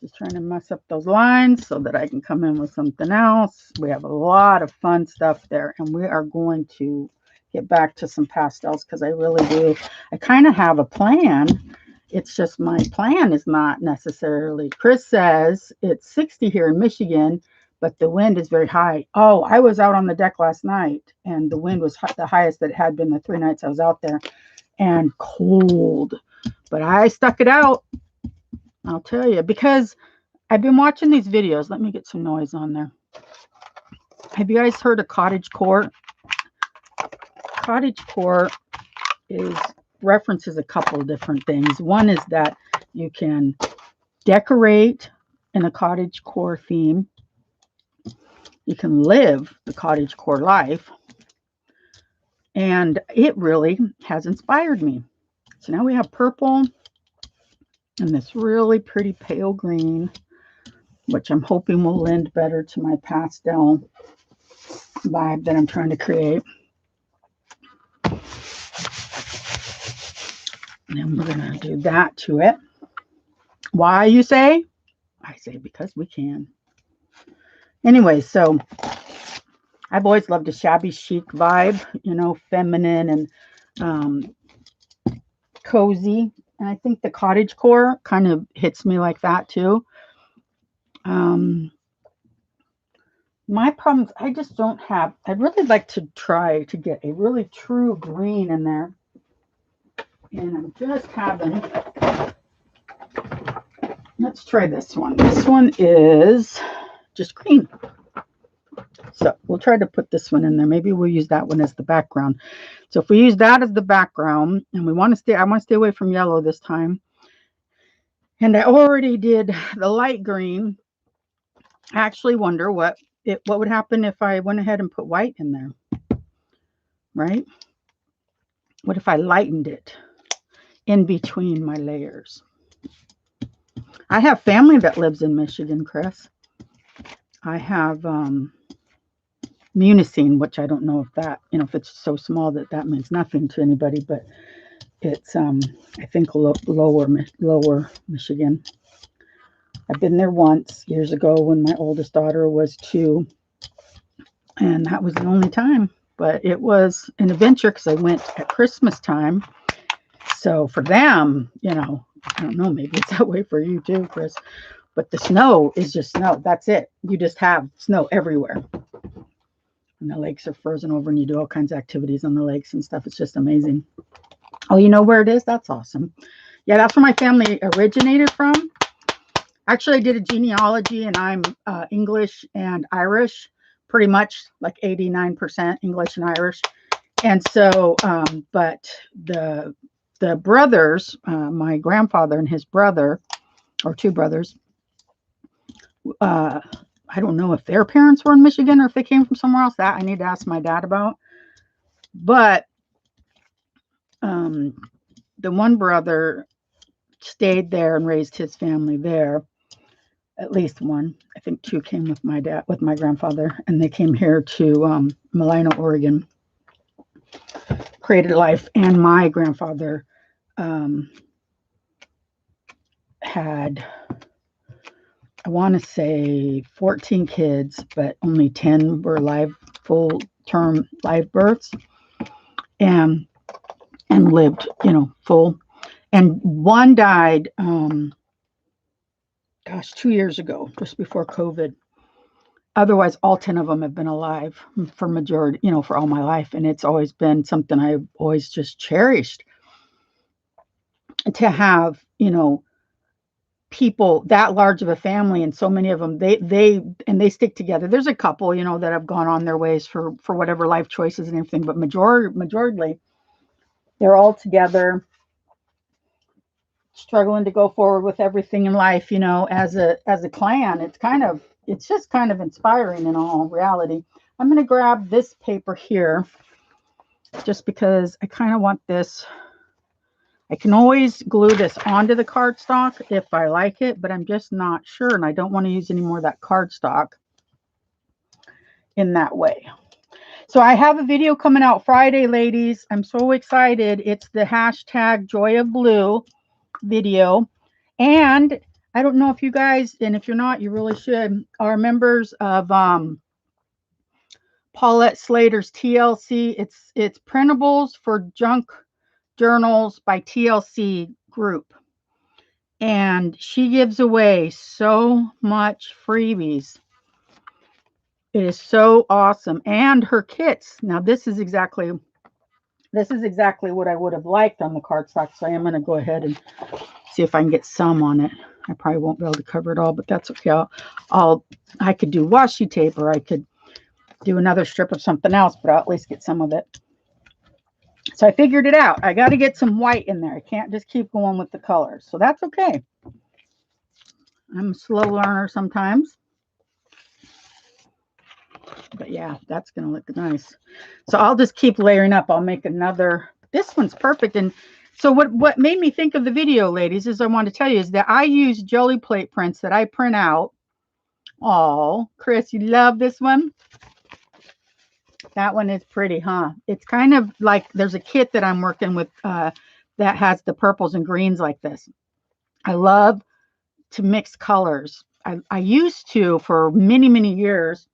Just trying to mess up those lines so that I can come in with something else. We have a lot of fun stuff there, and we are going to get back to some pastels because I really do. I kind of have a plan. It's just my plan is not necessarily. Chris says it's 60 here in Michigan, but the wind is very high. Oh, I was out on the deck last night, and the wind was the highest that it had been the 3 nights I was out there, and cold. But I stuck it out. I'll tell you, because I've been watching these videos. Let me get some noise on there. Have you guys heard of cottage core? Cottage core references a couple of different things. One is that you can decorate in a cottage core theme. You can live the cottage core life. And it really has inspired me. So now we have purple and this really pretty pale green, which I'm hoping will lend better to my pastel vibe that I'm trying to create. And then we're going to do that to it. Why, you say? I say because we can. Anyway, so I've always loved a shabby chic vibe, you know, feminine and cozy. And I think the cottage core kind of hits me like that too. My problems, I just don't have, I'd really like to try to get a really true green in there. And I'm just having, let's try this one. This one is just green. So we'll try to put this one in there. Maybe we'll use that one as the background. So if we use that as the background, and we want to stay, I want to stay away from yellow this time. And I already did the light green. I actually wonder what would happen if I went ahead and put white in there, right? What if I lightened it in between my layers? I have family that lives in Michigan, Chris. I have Munising, which I don't know if that, you know, if it's so small that means nothing to anybody, but it's, I think, lower Michigan. I've been there once years ago when my oldest daughter was 2, and that was the only time. But it was an adventure because I went at Christmas time. So for them, you know, I don't know, maybe it's that way for you too, Chris. But the snow is just snow. That's it. You just have snow everywhere. And the lakes are frozen over and you do all kinds of activities on the lakes and stuff. It's just amazing. Oh, you know where it is? That's awesome. Yeah, that's where my family originated from. Actually, I did a genealogy and I'm English and Irish, pretty much like 89% English and Irish. And so, but the brothers, my grandfather and his brother, or 2 brothers, I don't know if their parents were in Michigan or if they came from somewhere else. That I need to ask my dad about. But the one brother stayed there and raised his family there. At least one. I think 2 came with my dad, with my grandfather, and they came here to Malino, Oregon. Created a life, and my grandfather had, I want to say 14 kids, but only 10 were full-term live births, and lived, you know, full. And one died, 2 years ago, just before COVID. Otherwise, all 10 of them have been alive for majority, you know, for all my life. And it's always been something I've always just cherished to have, you know, people that large of a family, and so many of them, they stick together. There's a couple, you know, that have gone on their ways for whatever life choices and everything, but majority, they're all together, struggling to go forward with everything in life, you know, as a clan. It's just kind of inspiring in all reality. I'm going to grab this paper here just because I kind of want this. I can always glue this onto the cardstock if I like it, but I'm just not sure, and I don't want to use any more of that cardstock in that way. So I have a video coming out Friday, ladies. I'm so excited. It's the hashtag Joy of Blue video. And I don't know if you guys, and if you're not, you really should, are members of Paulette Slater's TLC. It's Printables for Junk Journals by TLC group. And she gives away so much freebies. It is so awesome. And her kits. Now this is exactly what I would have liked on the cardstock. So I am going to go ahead and see if I can get some on it. I probably won't be able to cover it all, but that's okay. I could do washi tape, or I could do another strip of something else, but I'll at least get some of it. So I figured it out. I got to get some white in there. I can't just keep going with the colors. So that's okay. I'm a slow learner sometimes. But yeah, that's going to look nice. So I'll just keep layering up. I'll make another. This one's perfect. And so what made me think of the video, ladies, is I want to tell you is that I use jelly plate prints that I print out. Oh, Chris, you love this one? That one is pretty, huh? It's kind of like there's a kit that I'm working with that has the purples and greens like this. I love to mix colors. I used to, for many, many years,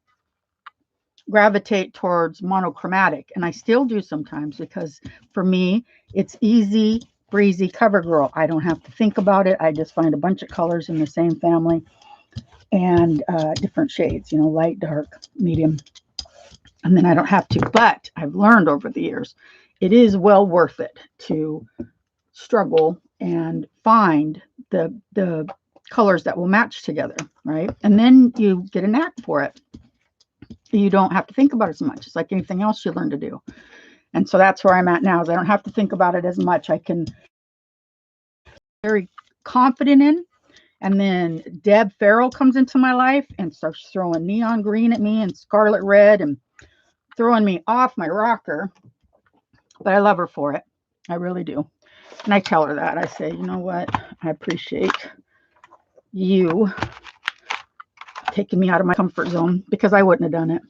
gravitate towards monochromatic, and I still do sometimes, because for me it's easy breezy cover girl. I don't have to think about it. I just find a bunch of colors in the same family and different shades, you know, light, dark, medium, and then I don't have to. But I've learned over the years it is well worth it to struggle and find the colors that will match together, right? And then you get a knack for it. You don't have to think about it as much. It's like anything else you learn to do. And so that's where I'm at now, is I don't have to think about it as much. I can be very confident in. And then Deb Farrell comes into my life and starts throwing neon green at me and scarlet red and throwing me off my rocker. But I love her for it. I really do. And I tell her that. I say, you know what? I appreciate you taking me out of my comfort zone, because I wouldn't have done it.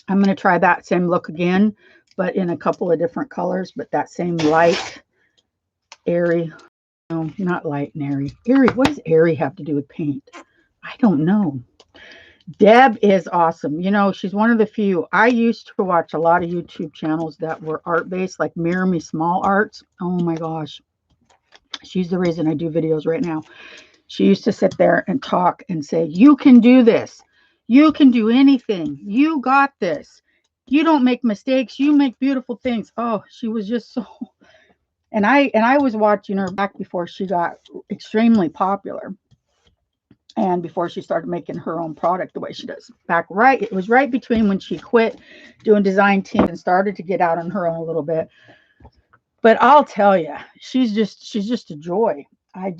I'm going to try that same look again, but in a couple of different colors, but that same light, airy, no, not light and airy. Airy, what does airy have to do with paint? I don't know. Deb is awesome. You know, she's one of the few. I used to watch a lot of YouTube channels that were art-based, like Mirror Me Small Arts. Oh my gosh. She's the reason I do videos right now. She used to sit there and talk and say, you can do this. You can do anything. You got this. You don't make mistakes. You make beautiful things. Oh, she was just so. And I was watching her back before she got extremely popular, and before she started making her own product the way she does. It was right between when she quit doing design team and started to get out on her own a little bit. But I'll tell you, she's just a joy. I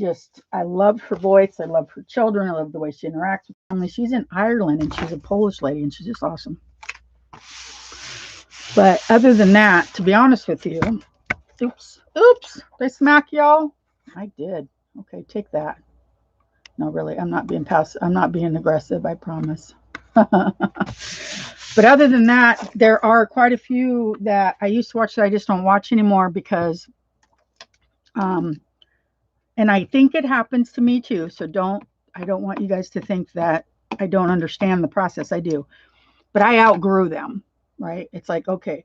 love her voice. I love her children. I love the way she interacts with family. She's in Ireland, and she's a Polish lady, and she's just awesome. But other than that, to be honest with you, oops, did I smack y'all? I did. Okay, take that. No, really, I'm not being aggressive, I promise. But other than that, there are quite a few that I used to watch that I just don't watch anymore, because and I think it happens to me too. So I don't want you guys to think that I don't understand the process. I do. But I outgrew them, right? It's like, okay,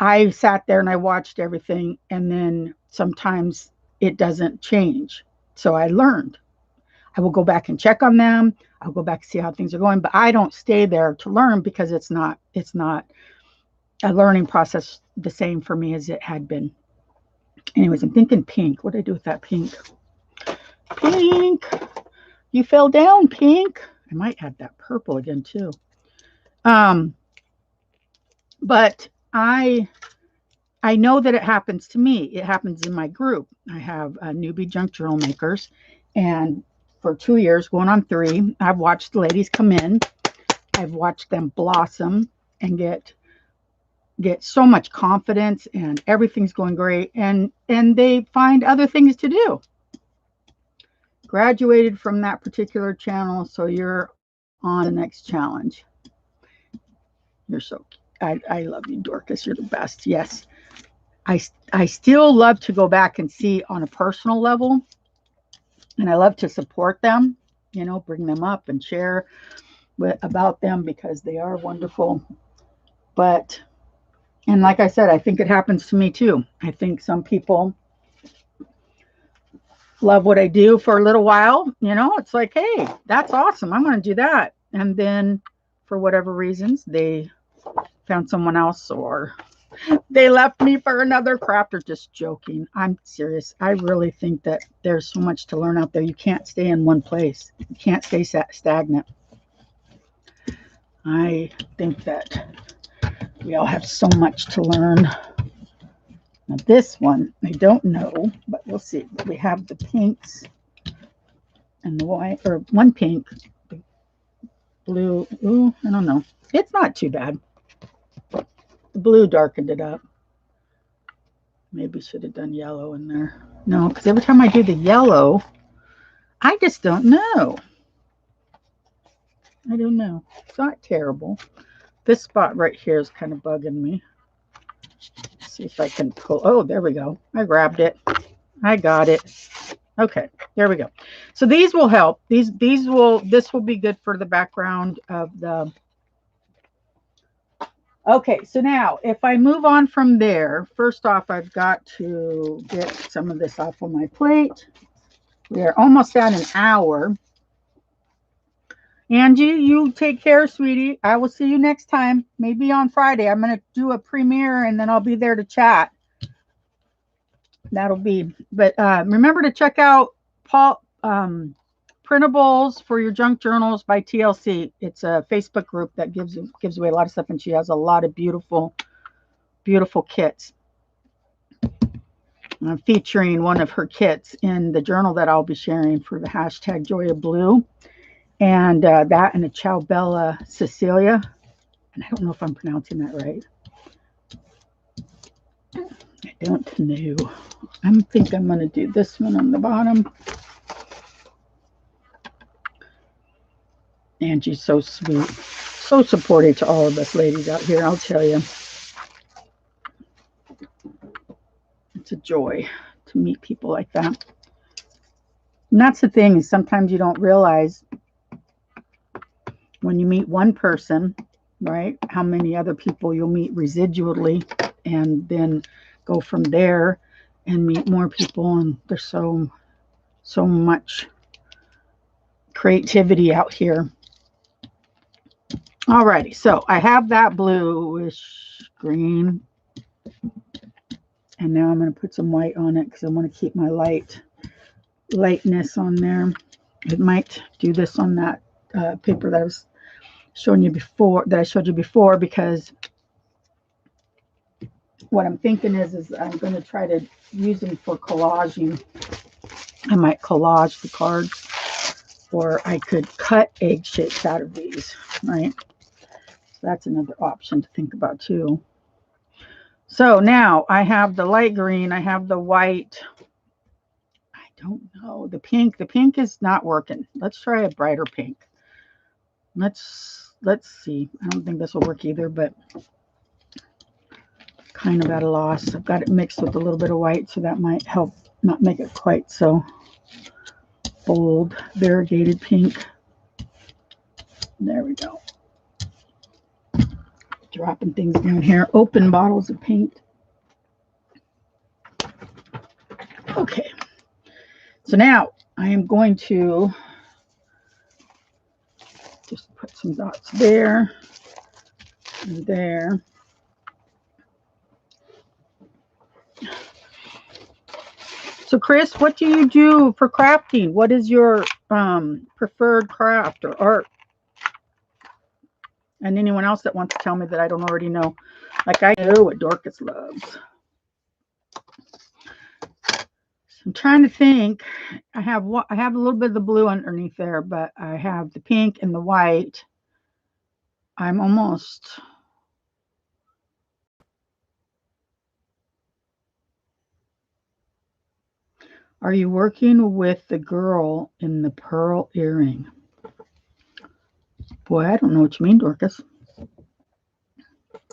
I sat there and I watched everything, and then sometimes it doesn't change. So I learned. I will go back and check on them. I'll go back and see how things are going, but I don't stay there to learn, because it's not a learning process the same for me as it had been. Anyways, I'm thinking pink. What did I do with that pink? Pink. You fell down, pink. I might add that purple again too. But I know that it happens to me. It happens in my group. I have newbie junk journal makers, and for 2 years, going on 3, I've watched the ladies come in. I've watched them blossom and get so much confidence, and everything's going great, and they find other things to do. Graduated from that particular channel, so you're on the next challenge. You're so I love you, Dorcas. You're the best. Yes. I still love to go back and see on a personal level, and I love to support them, you know, bring them up and share about them because they are wonderful. But, and like I said, I think it happens to me too. I think some people love what I do for a little while. You know, it's like, hey, that's awesome. I'm going to do that. And then for whatever reasons, they found someone else or they left me for another craft or just joking. I'm serious. I really think that there's so much to learn out there. You can't stay in one place. You can't stay stagnant. I think that we all have so much to learn. Now this one, I don't know, but we'll see. We have the pinks and the white, or one pink, the blue. Ooh, I don't know. It's not too bad. The blue darkened it up. Maybe should have done yellow in there. No, because every time I do the yellow, I just don't know. I don't know. It's not terrible. This spot right here is kind of bugging me. Let's see if I can pull. Oh, there we go. I grabbed it. I got it. Okay, there we go. So these will help. This will be good for the background of the. Okay, so now if I move on from there, first off, I've got to get some of this off of my plate. We are almost at an hour. Angie, you take care, sweetie. I will see you next time. Maybe on Friday. I'm going to do a premiere and then I'll be there to chat. That'll be. But remember to check out Paul Printables for Your Junk Journals by TLC. It's a Facebook group that gives away a lot of stuff, and she has a lot of beautiful, beautiful kits. I'm featuring one of her kits in the journal that I'll be sharing for the hashtag Joy of Blue. And that and a Ciao Bella Cecilia. And I don't know if I'm pronouncing that right. I don't know. I think I'm going to do this one on the bottom. Angie's so sweet. So supportive to all of us ladies out here, I'll tell you. It's a joy to meet people like that. And that's the thing, is sometimes you don't realize when you meet one person, right, how many other people you'll meet residually, and then go from there and meet more people. And there's so much creativity out here. Alrighty, so I have that bluish green, and now I'm going to put some white on it because I want to keep my lightness on there. I might do this on that paper that I was showing you before, that I showed you before, because what I'm thinking is I'm going to try to use them for collaging. I might collage the cards, or I could cut egg shapes out of these, right? So that's another option to think about too. So now I have the light green, I have the white. I don't know, the pink is not working. Let's try a brighter pink. Let's see. I don't think this will work either, but kind of at a loss. I've got it mixed with a little bit of white, so that might help not make it quite so bold. Variegated pink. There we go. Dropping things down here. Open bottles of paint. Okay. So now I am going to just put some dots there and there. So Chris, what do you do for crafting? What is your preferred craft or art? And anyone else that wants to tell me that I don't already know, like I know what Dorcas loves. So I'm trying to think. I have a little bit of the blue underneath there, but I have the pink and the white. I'm almost. Are you working with the girl in the pearl earring? Boy, I don't know what you mean, Dorcas.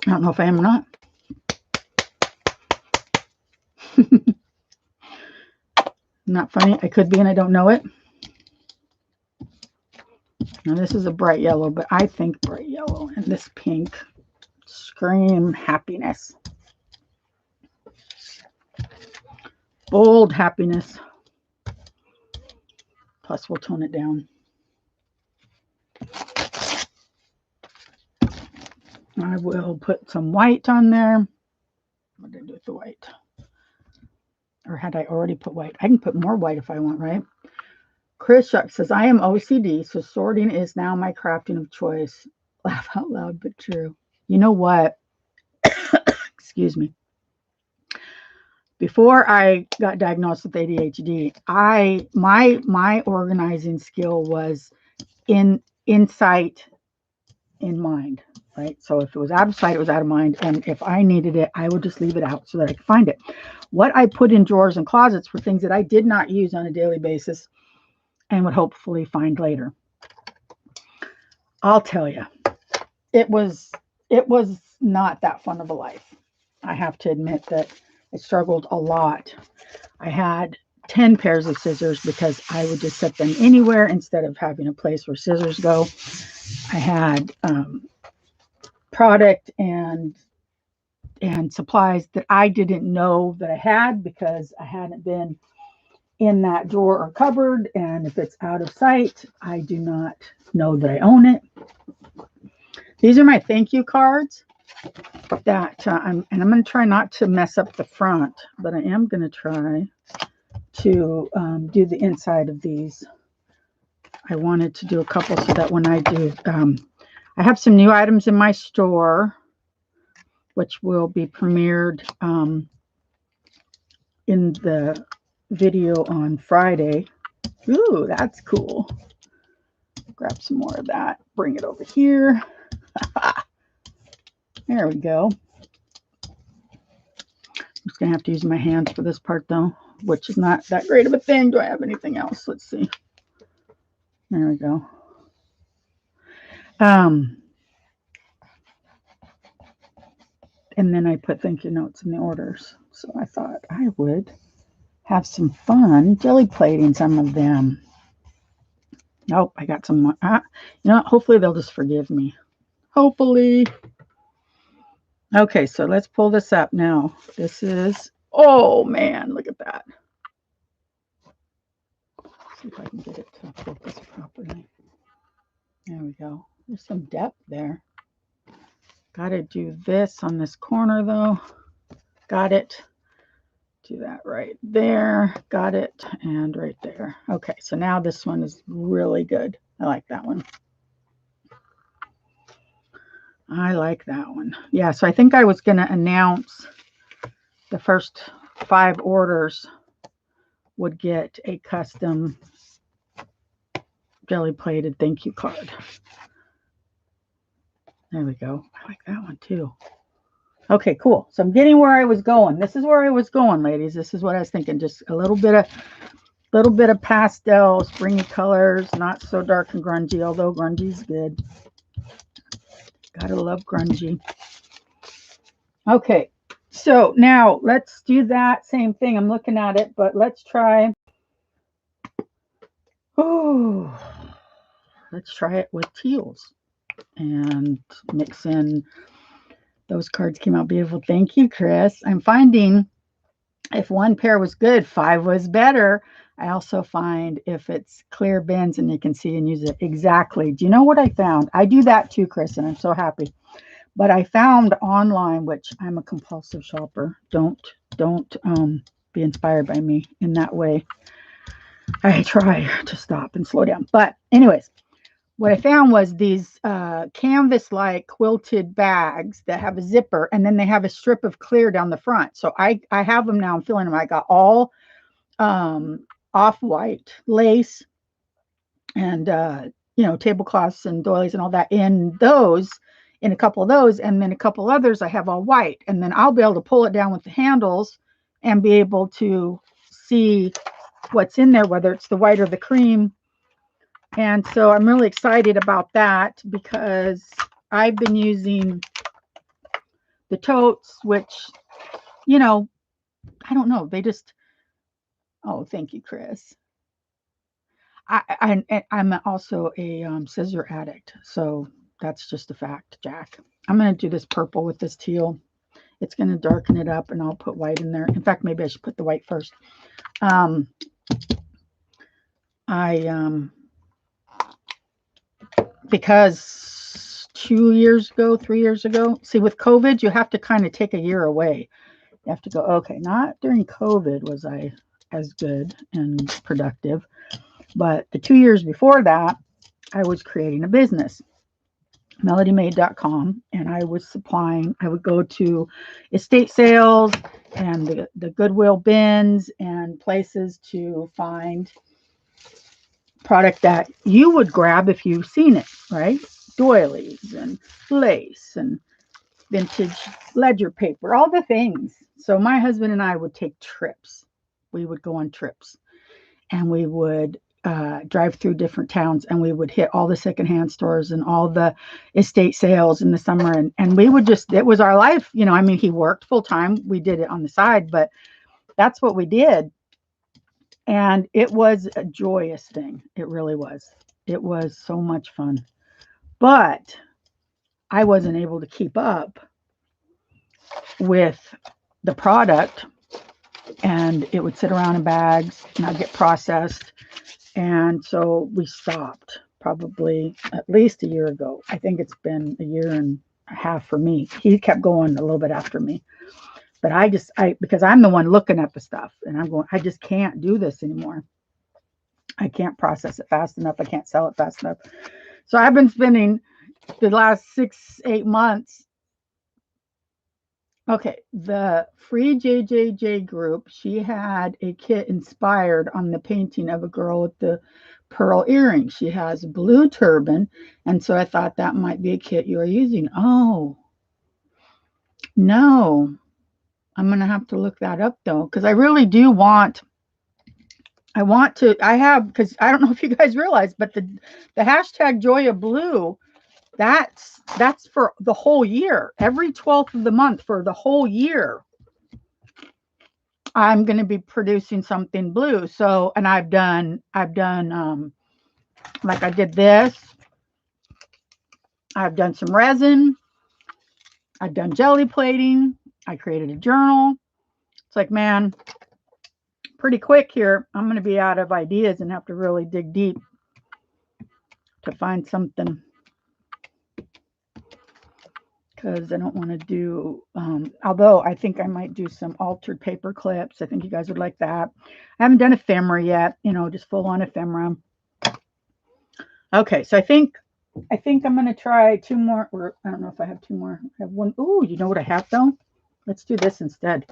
I don't know if I am or not. Not funny. I could be and I don't know it. Now this is a bright yellow, but I think bright yellow and this pink scream happiness. Bold happiness. Plus we'll tone it down. I will put some white on there. What did I do with the white? Or had I already put white? I can put more white if I want, right? Chris Shuck says, I am OCD, so sorting is now my crafting of choice. Laugh out loud, but true. You know what? Excuse me. Before I got diagnosed with ADHD, my organizing skill was in sight, in mind, right? So if it was out of sight, it was out of mind. And if I needed it, I would just leave it out so that I could find it. What I put in drawers and closets were things that I did not use on a daily basis and would hopefully find later. I'll tell you, it was not that fun of a life. I have to admit that I struggled a lot. I had 10 pairs of scissors because I would just set them anywhere instead of having a place where scissors go. I had product and supplies that I didn't know that I had because I hadn't been in that drawer or cupboard. And if it's out of sight, I do not know that I own it. These are my thank you cards that I'm going to try not to mess up the front, but I am going to try to do the inside of these. I wanted to do a couple so that when I do, I have some new items in my store, which will be premiered in the video on Friday. Ooh, that's cool. Grab some more of that. Bring it over here. There we go. I'm just going to have to use my hands for this part, though, which is not that great of a thing. Do I have anything else? Let's see. There we go. And then I put thank you notes in the orders. So I thought I would have some fun jelly plating some of them. Nope, I got some. You know what? Hopefully they'll just forgive me. Hopefully. Okay, so let's pull this up now. This is, oh man, look at that. Let's see if I can get it to focus properly. There we go. There's some depth there. Got to do this on this corner though. Got it. Do that right there. Got it. And right there. Okay, so now this one is really good. I like that one. I like that one. Yeah, so I think I was going to announce the first 5 orders would get a custom jelly plated thank you card. There we go. I like that one too. Okay, cool. So I'm getting where I was going. This is where I was going, ladies. This is what I was thinking. Just a little bit of pastel, springy colors, not so dark and grungy, although grungy's good. Gotta love grungy. Okay, so now let's do that same thing. I'm looking at it, but let's try. Oh, let's try it with teals and mix in. Those cards came out beautiful. Thank you, Chris. I'm finding if 1 pair was good, 5 was better. I also find if it's clear bins and you can see and use it. Exactly. Do you know what I found? I do that too, Chris, and I'm so happy. But I found online, which I'm a compulsive shopper. Don't be inspired by me in that way. I try to stop and slow down. But anyways, what I found was these canvas-like quilted bags that have a zipper, and then they have a strip of clear down the front. So I have them now. I'm feeling them. I got all off-white lace and, tablecloths and doilies and all that in a couple of those. And then a couple others I have all white. And then I'll be able to pull it down with the handles and be able to see what's in there, whether it's the white or the cream. And so I'm really excited about that because I've been using the totes, which, you know, I don't know. They just, oh, thank you, Chris. I'm also a scissor addict. So that's just a fact, Jack. I'm going to do this purple with this teal. It's going to darken it up, and I'll put white in there. In fact, maybe I should put the white first. Because 2 years ago, 3 years ago, see, with COVID, you have to kind of take a year away. You have to go, okay, not during COVID was I as good and productive, but the 2 years before that, I was creating a business, melodymade.com, and I was supplying, I would go to estate sales and the Goodwill bins and places to find product that you would grab if you've seen it, right? Doilies and lace and vintage ledger paper, all the things. So my husband and I would take trips. We would go on trips, and we would drive through different towns, and we would hit all the secondhand stores and all the estate sales in the summer. And we would just, it was our life. You know, I mean, he worked full time. We did it on the side, but that's what we did. And it was a joyous thing. It really was. It was so much fun. But I wasn't able to keep up with the product, and it would sit around in bags, not get processed. And so we stopped probably at least a year ago. I think it's been a year and a half for me. He kept going a little bit after me. But because I'm the one looking at the stuff, and I'm going, I just can't do this anymore. I can't process it fast enough. I can't sell it fast enough. So I've been spending the last 6-8 months. Okay, the Free JJJ group, she had a kit inspired on the painting of a girl with the pearl earrings. She has a blue turban, and so I thought that might be a kit you are using. Oh, no. I'm going to have to look that up, though, because I really do want, because I don't know if you guys realize, but the hashtag Joya Blue, that's for the whole year. Every 12th of the month for the whole year, I'm going to be producing something blue. So, and I've done like I did this. I've done some resin. I've done jelly plating. I created a journal. It's like, man, pretty quick here, I'm going to be out of ideas and have to really dig deep to find something, because I don't want to do, although I think I might do some altered paper clips. I think you guys would like that. I haven't done ephemera yet, you know, just full on ephemera. Okay, so I think I'm going to try 2 more, or I don't know if I have 2 more. I have one. Ooh, you know what I have, though? Let's do this instead.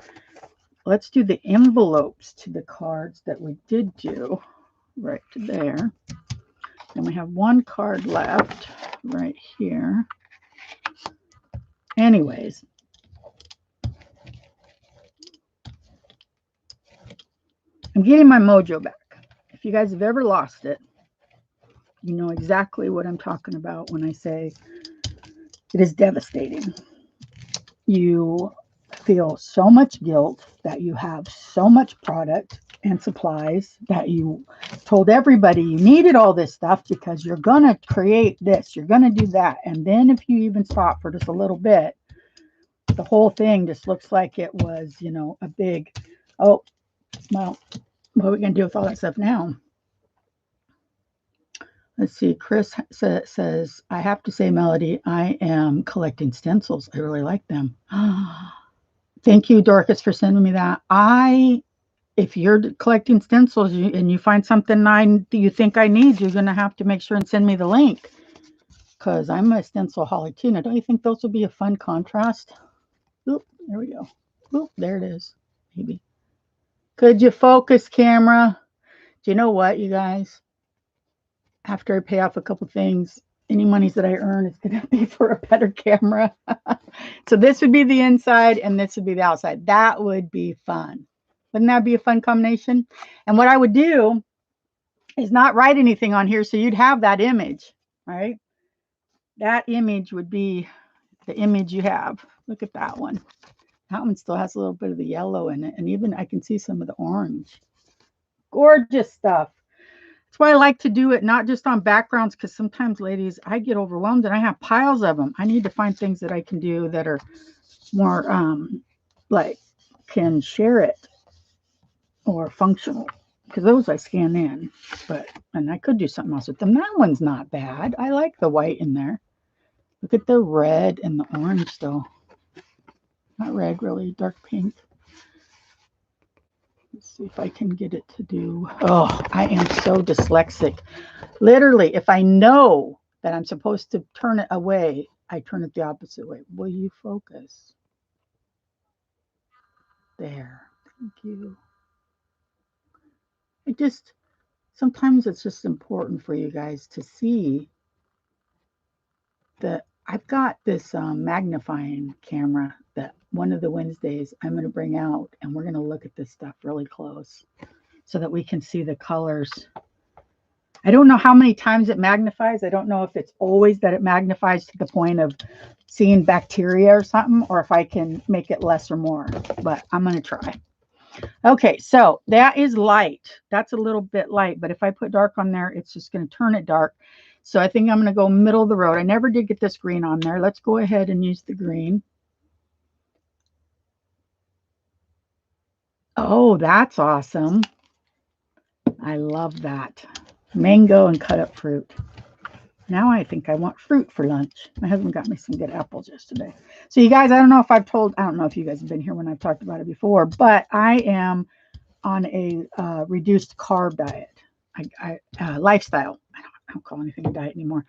Let's do the envelopes to the cards that we did do right to there. And we have 1 card left right here. Anyways, I'm getting my mojo back. If you guys have ever lost it, you know exactly what I'm talking about when I say it is devastating. You feel so much guilt that you have so much product and supplies that you told everybody you needed all this stuff because you're going to create this, you're going to do that. And then if you even stop for just a little bit, the whole thing just looks like it was, you know, a big, oh, well, what are we going to do with all that stuff now? Let's see. Chris says, I have to say, Melody, I am collecting stencils. I really like them. Thank you, Dorcas, for sending me that. If you're collecting stencils and you find something you think I need, you're going to have to make sure and send me the link, because I'm a stencil holic too. Now, don't you think those would be a fun contrast? Oop, there we go. Oop, there it is. Maybe. Could you focus, camera? Do you know what, you guys? After I pay off a couple things, any monies that I earn is going to be for a better camera. So this would be the inside and this would be the outside. That would be fun. Wouldn't that be a fun combination? And what I would do is not write anything on here, so you'd have that image, right? That image would be the image you have. Look at that one. That one still has a little bit of the yellow in it, and even I can see some of the orange. Gorgeous stuff. That's why I like to do it not just on backgrounds, because sometimes, ladies, I get overwhelmed and I have piles of them. I need to find things that I can do that are more like can share it or functional, because those I scan in. And I could do something else with them. That one's not bad. I like the white in there. Look at the red and the orange though. Not red, really, dark pink. Let's see if I can get it to do. Oh, I am so dyslexic. Literally, if I know that I'm supposed to turn it away, I turn it the opposite way. Will you focus? There. Thank you. Sometimes it's just important for you guys to see that I've got this magnifying camera that one of the Wednesdays I'm going to bring out, and we're going to look at this stuff really close so that we can see the colors. I don't know how many times it magnifies. I don't know if it's always that it magnifies to the point of seeing bacteria or something, or if I can make it less or more, but I'm going to try. Okay, so that is light. That's a little bit light, but if I put dark on there, it's just going to turn it dark. So I think I'm going to go middle of the road. I never did get this green on there. Let's go ahead and use the green. Oh, that's awesome. I love that. Mango and cut up fruit. Now I think I want fruit for lunch. My husband got me some good apples yesterday. So you guys, I don't know if you guys have been here when I've talked about it before, but I am on a reduced carb diet, lifestyle. I don't call anything a diet anymore.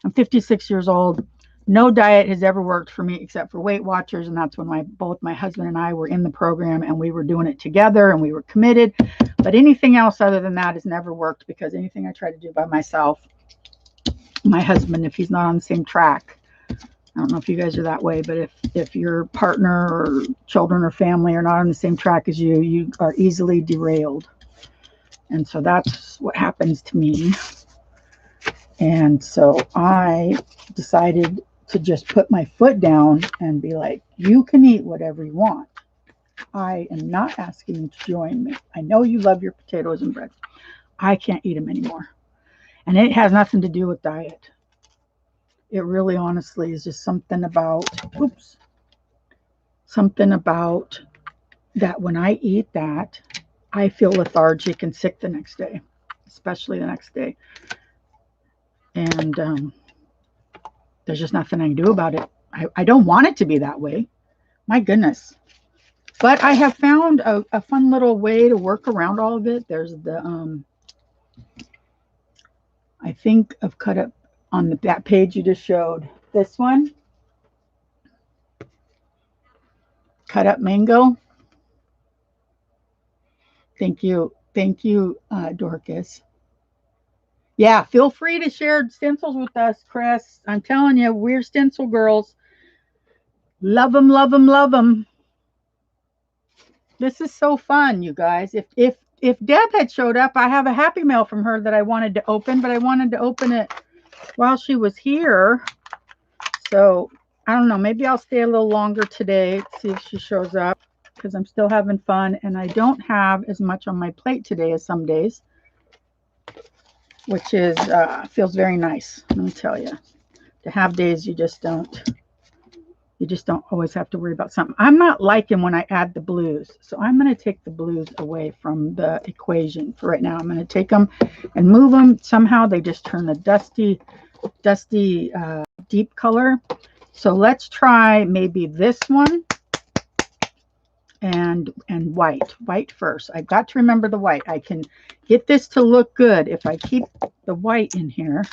I'm 56 years old. No diet has ever worked for me except for Weight Watchers, and that's when both my husband and I were in the program, and we were doing it together, and we were committed. But anything else other than that has never worked, because anything I try to do by myself, my husband, if he's not on the same track, I don't know if you guys are that way, but if your partner or children or family are not on the same track as you, you are easily derailed. And so that's what happens to me. And so I decided to just put my foot down and be like, you can eat whatever you want. I am not asking you to join me. I know you love your potatoes and bread. I can't eat them anymore. And it has nothing to do with diet. It really honestly is just something about that when I eat that, I feel lethargic and sick the next day, especially the next day. And there's just nothing I can do about it. I don't want it to be that way. My goodness. But I have found a fun little way to work around all of it. There's the, I think of cut up on that page you just showed. This one. Cut up mango. Thank you. Thank you, Dorcas. Yeah, feel free to share stencils with us, Chris. I'm telling you, we're stencil girls. Love them, love them, love them. This is so fun, you guys. If Deb had showed up, I have a happy mail from her that I wanted to open, but I wanted to open it while she was here. So I don't know. Maybe I'll stay a little longer today, see if she shows up, because I'm still having fun, and I don't have as much on my plate today as some days, which is feels very nice. Let me tell you, to have days you just don't always have to worry about something. I'm not liking when I add the blues, so I'm going to take the blues away from the equation for right now. I'm going to take them and move them. Somehow they just turn a dusty deep color. So let's try maybe this one and white first. I've got to remember the white. I can get this to look good if I keep the white in here,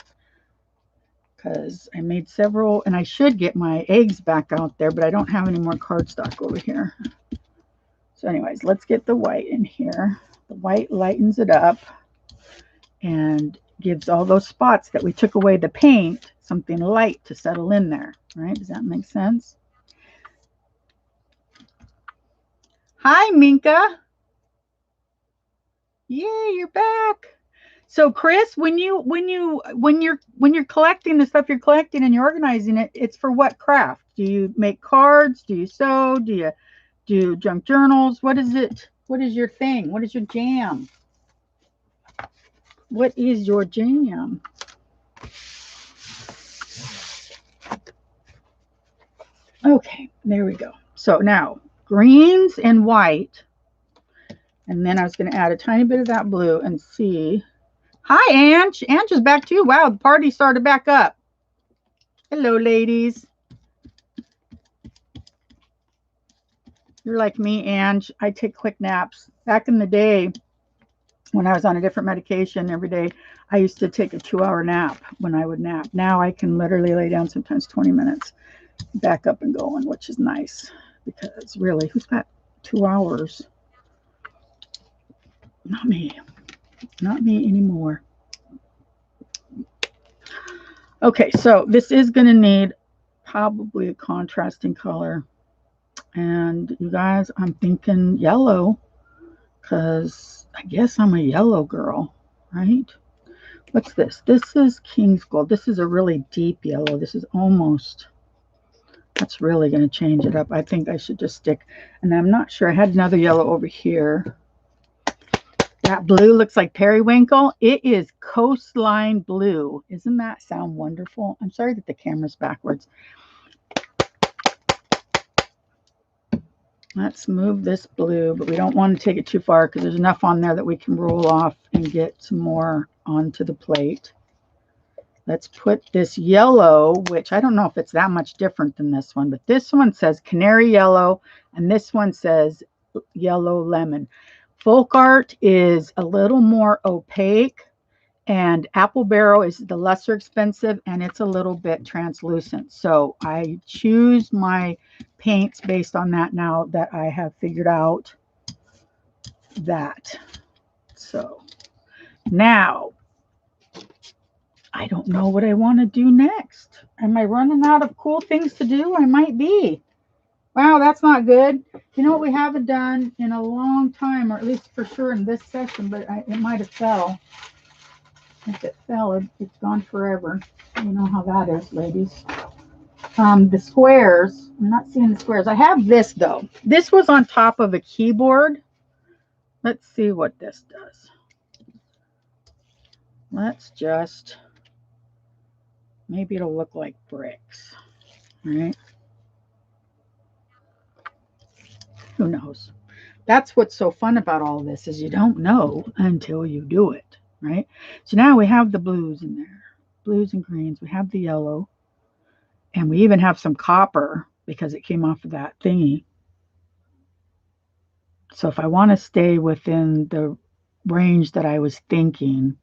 because I made several, and I should get my eggs back out there, but I don't have any more cardstock over here. So anyways, let's get the white in here. The white lightens it up and gives all those spots that we took away the paint something light to settle in there, right? Does that make sense? Hi, Minka. Yay, you're back. So Chris, when you're collecting the stuff you're collecting and you're organizing it, it's for what craft? Do you make cards? Do you sew? Do you do junk journals? What is it? What is your thing? What is your jam? What is your jam? Okay, there we go. So now greens and white. And then I was going to add a tiny bit of that blue and see. Hi, Ange. Ange is back too. Wow, the party started back up. Hello, ladies. You're like me, Ange. I take quick naps. Back in the day, when I was on a different medication every day, I used to take a 2-hour nap when I would nap. Now I can literally lay down sometimes 20 minutes, back up and going, which is nice. Because really, who's got 2 hours? Not me. Not me anymore. Okay, so this is going to need probably a contrasting color. And you guys, I'm thinking yellow because I guess I'm a yellow girl, right? What's this? This is King's Gold. This is a really deep yellow. This is almost, that's really going to change it up. I think I should just stick, and I'm not sure. I had another yellow over here. That blue looks like periwinkle. It is coastline blue. Isn't that sound wonderful? I'm sorry that the camera's backwards. Let's move this blue, but we don't want to take it too far because there's enough on there that we can roll off and get some more onto the plate. Let's put this yellow, which I don't know if it's that much different than this one, but this one says canary yellow and this one says yellow lemon. Folk art is a little more opaque, and apple barrel is the lesser expensive, and it's a little bit translucent. So I choose my paints based on that now that I have figured out that. So now I don't know what I want to do next. Am I running out of cool things to do? I might be. Wow, that's not good. You know what we haven't done in a long time, or at least for sure in this session, but it might have fell. If it fell, it's gone forever. You know how that is, ladies. The squares, I'm not seeing the squares. I have this, though. This was on top of a keyboard. Let's see what this does. Let's just, maybe it'll look like bricks, right? Who knows? That's what's so fun about all of this is you don't know until you do it, right? So now we have the blues in there, blues and greens. We have the yellow, and we even have some copper because it came off of that thingy. So if I want to stay within the range that I was thinking,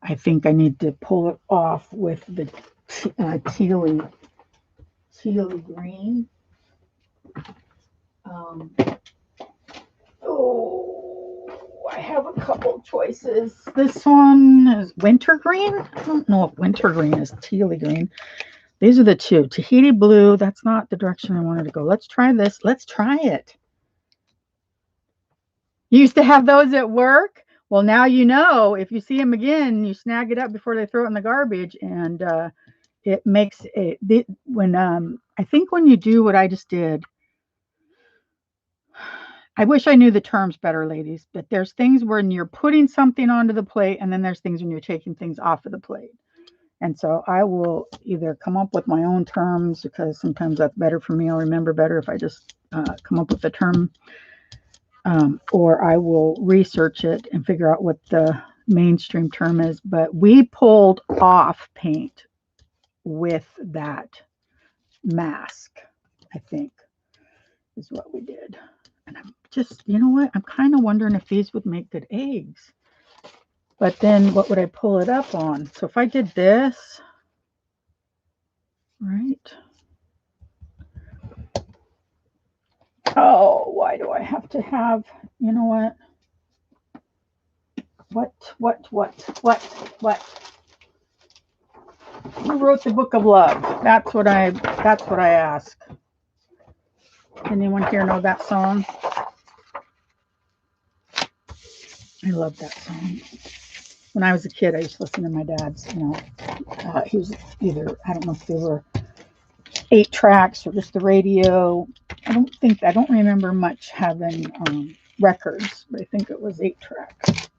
I think I need to pull it off with the tealy green. I have a couple choices. This one is wintergreen. I don't know if wintergreen is tealy green. These are the two. Tahiti blue. That's not the direction I wanted to go. Let's try this. Let's try it. You used to have those at work? Well, now you know. If you see them again, you snag it up before they throw it in the garbage. And it makes it, when I think when you do what I just did, I wish I knew the terms better, ladies, but there's things when you're putting something onto the plate, and then there's things when you're taking things off of the plate. And so I will either come up with my own terms, because sometimes that's better for me. I'll remember better if I just come up with the term, or I will research it and figure out what the mainstream term is. But we pulled off paint with that mask, I think, is what we did. And I'm just, you know what? I'm kind of wondering if these would make good eggs. But then what would I pull it up on? So if I did this, right? Oh, why do I have to have, you know what? What? Who wrote the Book of Love? That's what I ask. Anyone here know that song? I love that song. when I was a kid, I used to listen to my dad's, he was either, I don't know if they were 8 tracks or just the radio. I don't remember much having records, but I think it was 8 tracks.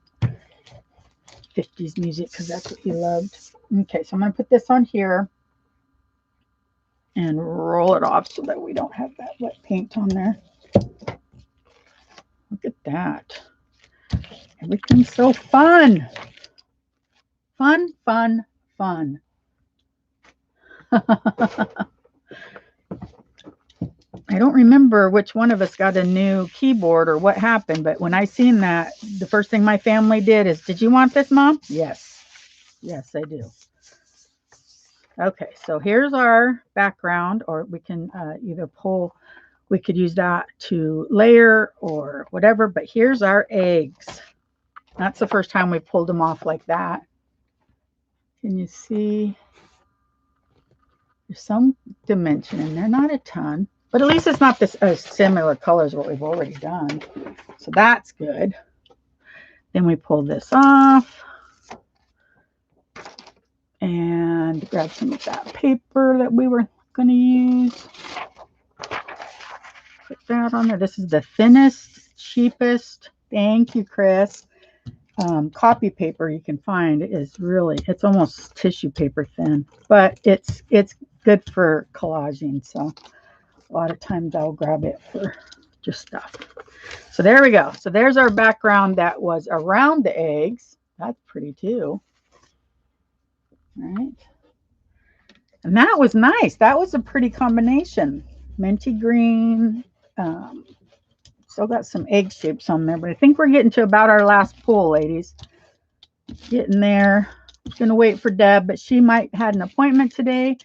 50s music, because that's what he loved. Okay, so I'm going to put this on here and roll it off so that we don't have that wet paint on there. Look at that. Everything's so fun. Fun, fun, fun. I don't remember which one of us got a new keyboard or what happened, but when I seen that, the first thing my family did is, did you want this, Mom? Yes. Yes, I do. Okay, so here's our background, or we can either pull, we could use that to layer or whatever, but here's our eggs. That's the first time we pulled them off like that. Can you see? There's some dimension in there, not a ton, but at least it's not this similar colors what we've already done. So that's good. Then we pull this off and grab some of that paper that we were going to use. Put that on there. This is the thinnest, cheapest, thank you, Chris, copy paper you can find. Is really, it's almost tissue paper thin, but it's good for collaging. So a lot of times I'll grab it for just stuff. So there we go. So there's our background that was around the eggs. That's pretty too. All right. And that was nice. That was a pretty combination. Minty green. Still got some egg shapes on there, but I think we're getting to about our last pull, ladies. Getting there. I'm going to wait for Deb, but she might had an appointment today,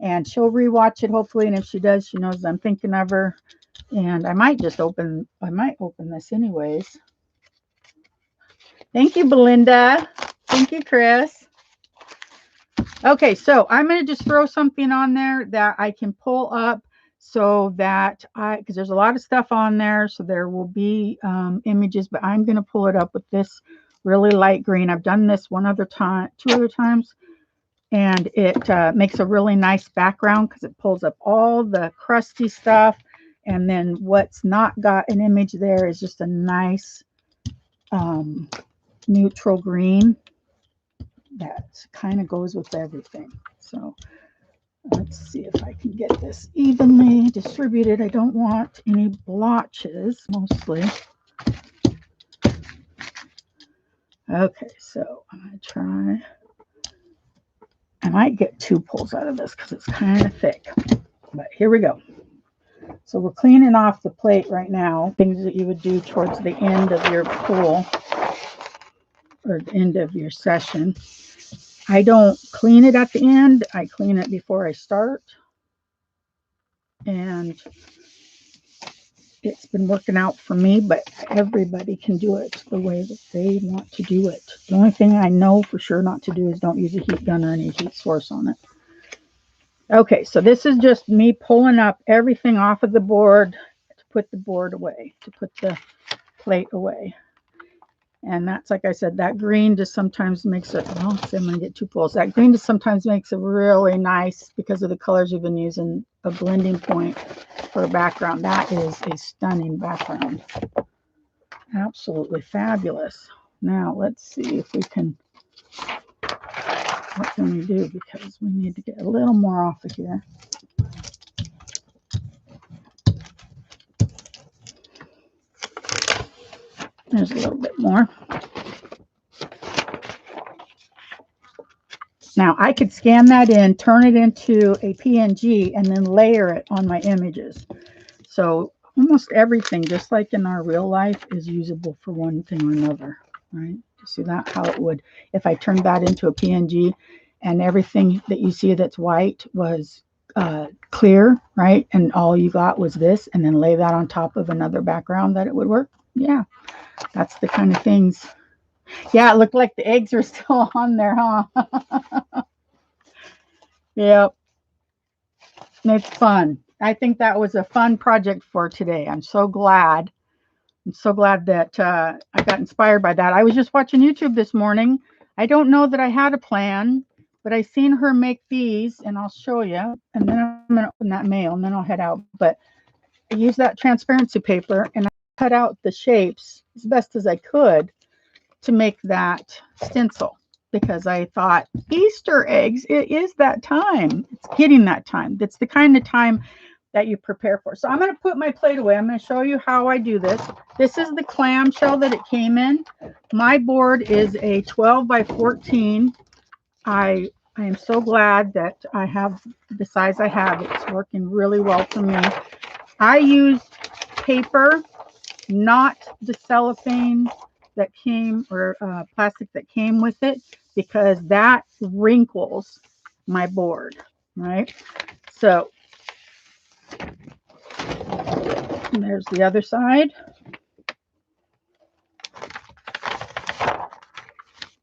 and she'll rewatch it hopefully. And if she does, she knows I'm thinking of her. And I might open this anyways. Thank you, Belinda. Thank you, Chris. Okay, so I'm going to just throw something on there that I can pull up so that because there's a lot of stuff on there, so there will be images, but I'm going to pull it up with this really light green. I've done this 2 other times, and it makes a really nice background because it pulls up all the crusty stuff, and then what's not got an image there is just a nice neutral green that kind of goes with everything. So let's see if I can get this evenly distributed. I don't want any blotches mostly. Okay, so I'm going to try. I might get 2 pulls out of this because it's kind of thick, but here we go. So we're cleaning off the plate right now, things that you would do towards the end of your pull or the end of your session. I don't clean it at the end. I clean it before I start. And it's been working out for me, but everybody can do it the way that they want to do it. The only thing I know for sure not to do is don't use a heat gun or any heat source on it. Okay, so this is just me pulling up everything off of the board to put the board away, to put the plate away. And that's, like I said, that green just sometimes makes it, well, so I'm going to get 2 pulls. That green just sometimes makes it really nice because of the colors we've been using, a blending point for a background. That is a stunning background. Absolutely fabulous. Now, let's see if we can, what can we do? Because we need to get a little more off of here. There's a little bit more. Now I could scan that in, turn it into a PNG, and then layer it on my images. So almost everything, just like in our real life, is usable for one thing or another, right? You see that, how it would, if I turned that into a PNG and everything that you see that's white was clear, right? And all you got was this, and then lay that on top of another background, that it would work. Yeah, that's the kind of things. Yeah, it looked like the eggs are still on there, huh? Yep. It's fun. I think that was a fun project for today. I'm so glad. I'm so glad that I got inspired by that. I was just watching YouTube this morning. I don't know that I had a plan, but I seen her make these, and I'll show you. And then I'm going to open that mail, and then I'll head out. But I used that transparency paper, and I cut out the shapes as best as I could to make that stencil, because I thought Easter eggs, it is that time. It's getting that time. That's the kind of time that you prepare for. So I'm going to put my plate away. I'm going to show you how I do this. This is the clamshell that it came in. My board is a 12 by 14. I am so glad that I have the size I have. It's working really well for me. I used paper, not the cellophane that came, or plastic that came with it, because that wrinkles my board, right? So there's the other side.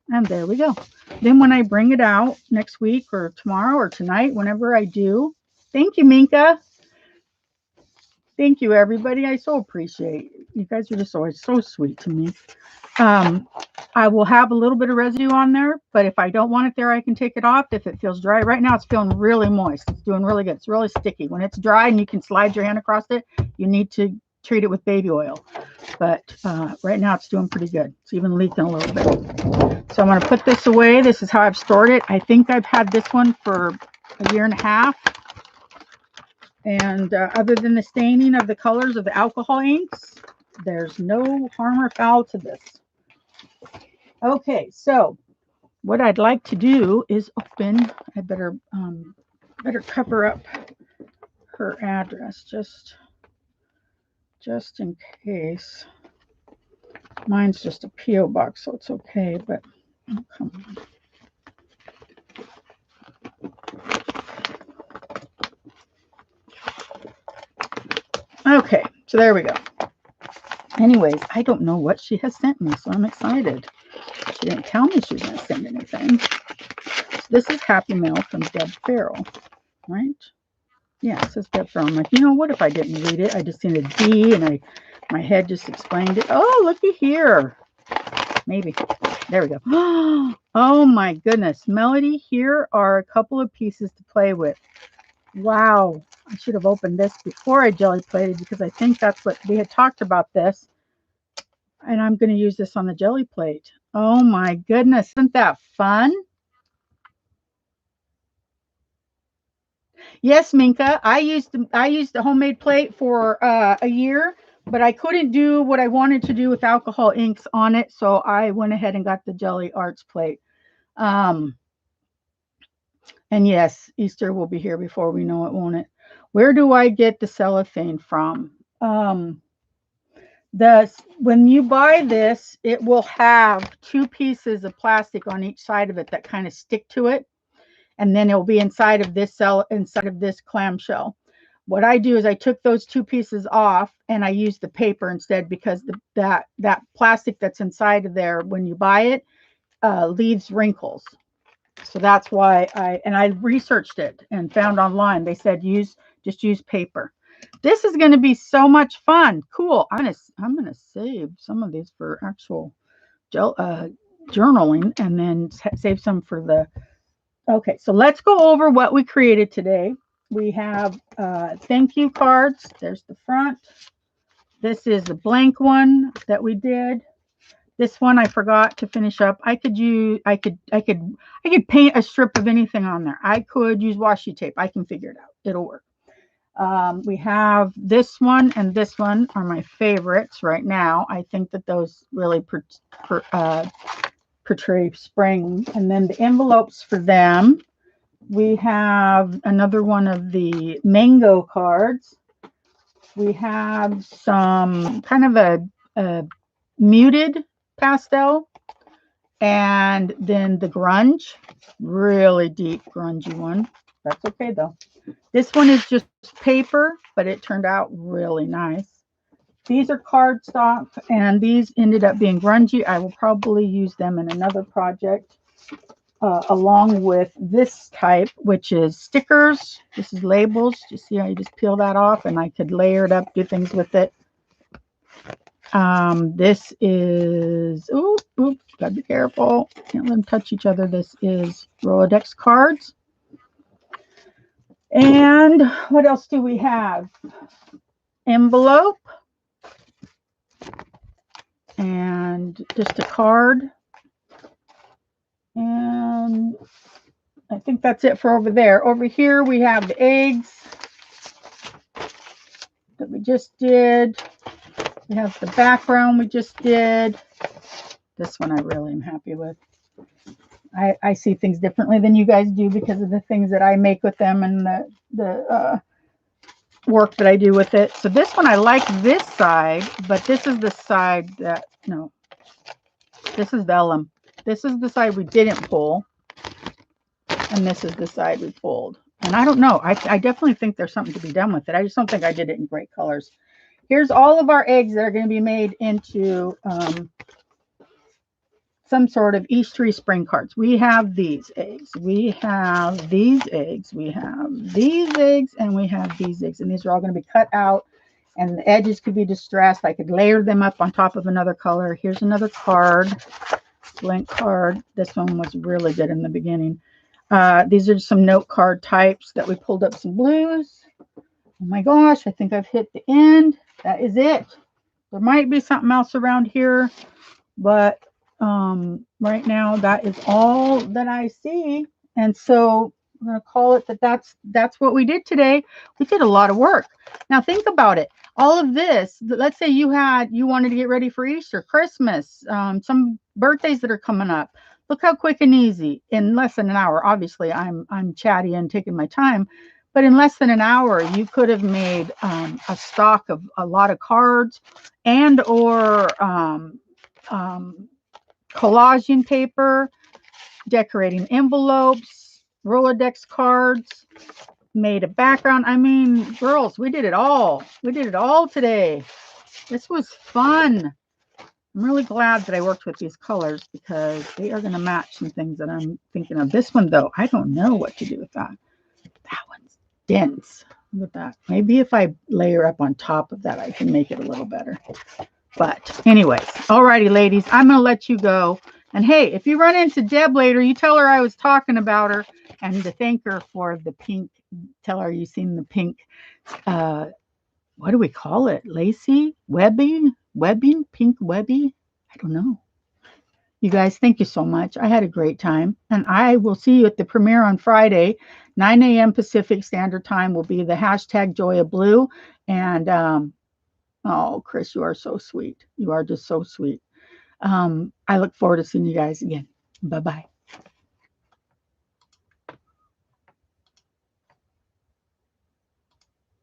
And there we go. Then when I bring it out next week or tomorrow or tonight, whenever I do, thank you, Minka. Thank you, everybody. I so appreciate it. You guys are just always so sweet to me. I will have a little bit of residue on there, but if I don't want it there, I can take it off if it feels dry. Right now, it's feeling really moist. It's doing really good. It's really sticky. When it's dry and you can slide your hand across it, you need to treat it with baby oil. But right now, it's doing pretty good. It's even leaking a little bit. So I'm going to put this away. This is how I've stored it. I think I've had this one for a year and a half. And other than the staining of the colors of the alcohol inks, there's no harm or foul to this. Okay, so what I'd like to do is open. I better cover up her address just in case. Mine's just a P.O. box, so it's okay, but oh, come on. Okay, so there we go. Anyways, I don't know what she has sent me, so I'm excited. She didn't tell me she was going to send anything. So this is Happy Mail from Deb Farrell, right? Yeah, it says Deb Farrell. I'm like, you know, what if I didn't read it? I just seen a D, and my head just explained it. Oh, looky here. Maybe. There we go. Oh, my goodness. Melody, here are a couple of pieces to play with. Wow. I should have opened this before I jelly plated, because I think that's what we had talked about this. And I'm going to use this on the jelly plate. Oh my goodness. Isn't that fun? Yes, Minka. I used the homemade plate for a year, but I couldn't do what I wanted to do with alcohol inks on it. So I went ahead and got the Jelly Arts plate. And yes, Easter will be here before we know it, won't it? Where do I get the cellophane from? When you buy this, it will have 2 pieces of plastic on each side of it that kind of stick to it, and then it'll be inside of this clamshell. What I do is I took those 2 pieces off and I used the paper instead, because that plastic that's inside of there, when you buy it, leaves wrinkles. So that's why I researched it and found online, they said just use paper. This is going to be so much fun. Cool. I'm gonna save some of these for actual journaling, and then save some for the. Okay, so let's go over what we created today. We have thank you cards. There's the front. This is the blank one that we did. This one I forgot to finish up. I could paint a strip of anything on there. I could use washi tape. I can figure it out. It'll work. We have this one and this one are my favorites right now. I think that those really portray spring. And then the envelopes for them. We have another one of the mango cards. We have some kind of a muted pastel, and then the grunge, really deep grungy one. That's okay though. This one is just paper, but it turned out really nice. These are cardstock, and these ended up being grungy. I will probably use them in another project, along with this type, which is stickers. This is labels. You see how you just peel that off, and I could layer it up, do things with it. This is, oh, gotta be careful. Can't let them touch each other. This is Rolodex cards. And what else do we have? Envelope. And just a card. And I think that's it for over there. Over here we have the eggs that we just did. We have the background we just did. This one I really am happy with. I see things differently than you guys do because of the things that I make with them and the work that I do with it. So this one, I like this side, but this is the side that, no, this is vellum. This is the side we didn't pull. And this is the side we pulled. And I don't know. I definitely think there's something to be done with it. I just don't think I did it in great colors. Here's all of our eggs that are going to be made into some sort of Eastery spring cards. We have these eggs. We have these eggs. We have these eggs. And we have these eggs. And these are all going to be cut out. And the edges could be distressed. I could layer them up on top of another color. Here's another card. Blank card. This one was really good in the beginning. These are some note card types that we pulled up some blues. Oh my gosh, I think I've hit the end. That is it. There might be something else around here, but right now that is all that I see. And so I'm going to call it that's what we did today. We did a lot of work. Now think about it. All of this, let's say you wanted to get ready for Easter, Christmas, some birthdays that are coming up. Look how quick and easy, in less than an hour. Obviously, I'm chatty and taking my time, but in less than an hour, you could have made a stock of a lot of cards and or collaging paper, decorating envelopes, Rolodex cards, made a background. I mean, girls, we did it all. We did it all today. This was fun. I'm really glad that I worked with these colors because they are going to match some things that I'm thinking of. This one, though, I don't know what to do with that. That one's dense. Look at that. Maybe if I layer up on top of that, I can make it a little better. But anyways, alrighty, ladies, I'm going to let you go. And hey, if you run into Deb later, you tell her I was talking about her and to thank her for the pink. Tell her you've seen the pink. What do we call it? Lacy? Webbing? Pink webby? I don't know. You guys, thank you so much. I had a great time. And I will see you at the premiere on Friday. 9 a.m. Pacific Standard Time will be the hashtag Joy of Blue. And, oh, Chris, you are so sweet. You are just so sweet. I look forward to seeing you guys again. Bye-bye.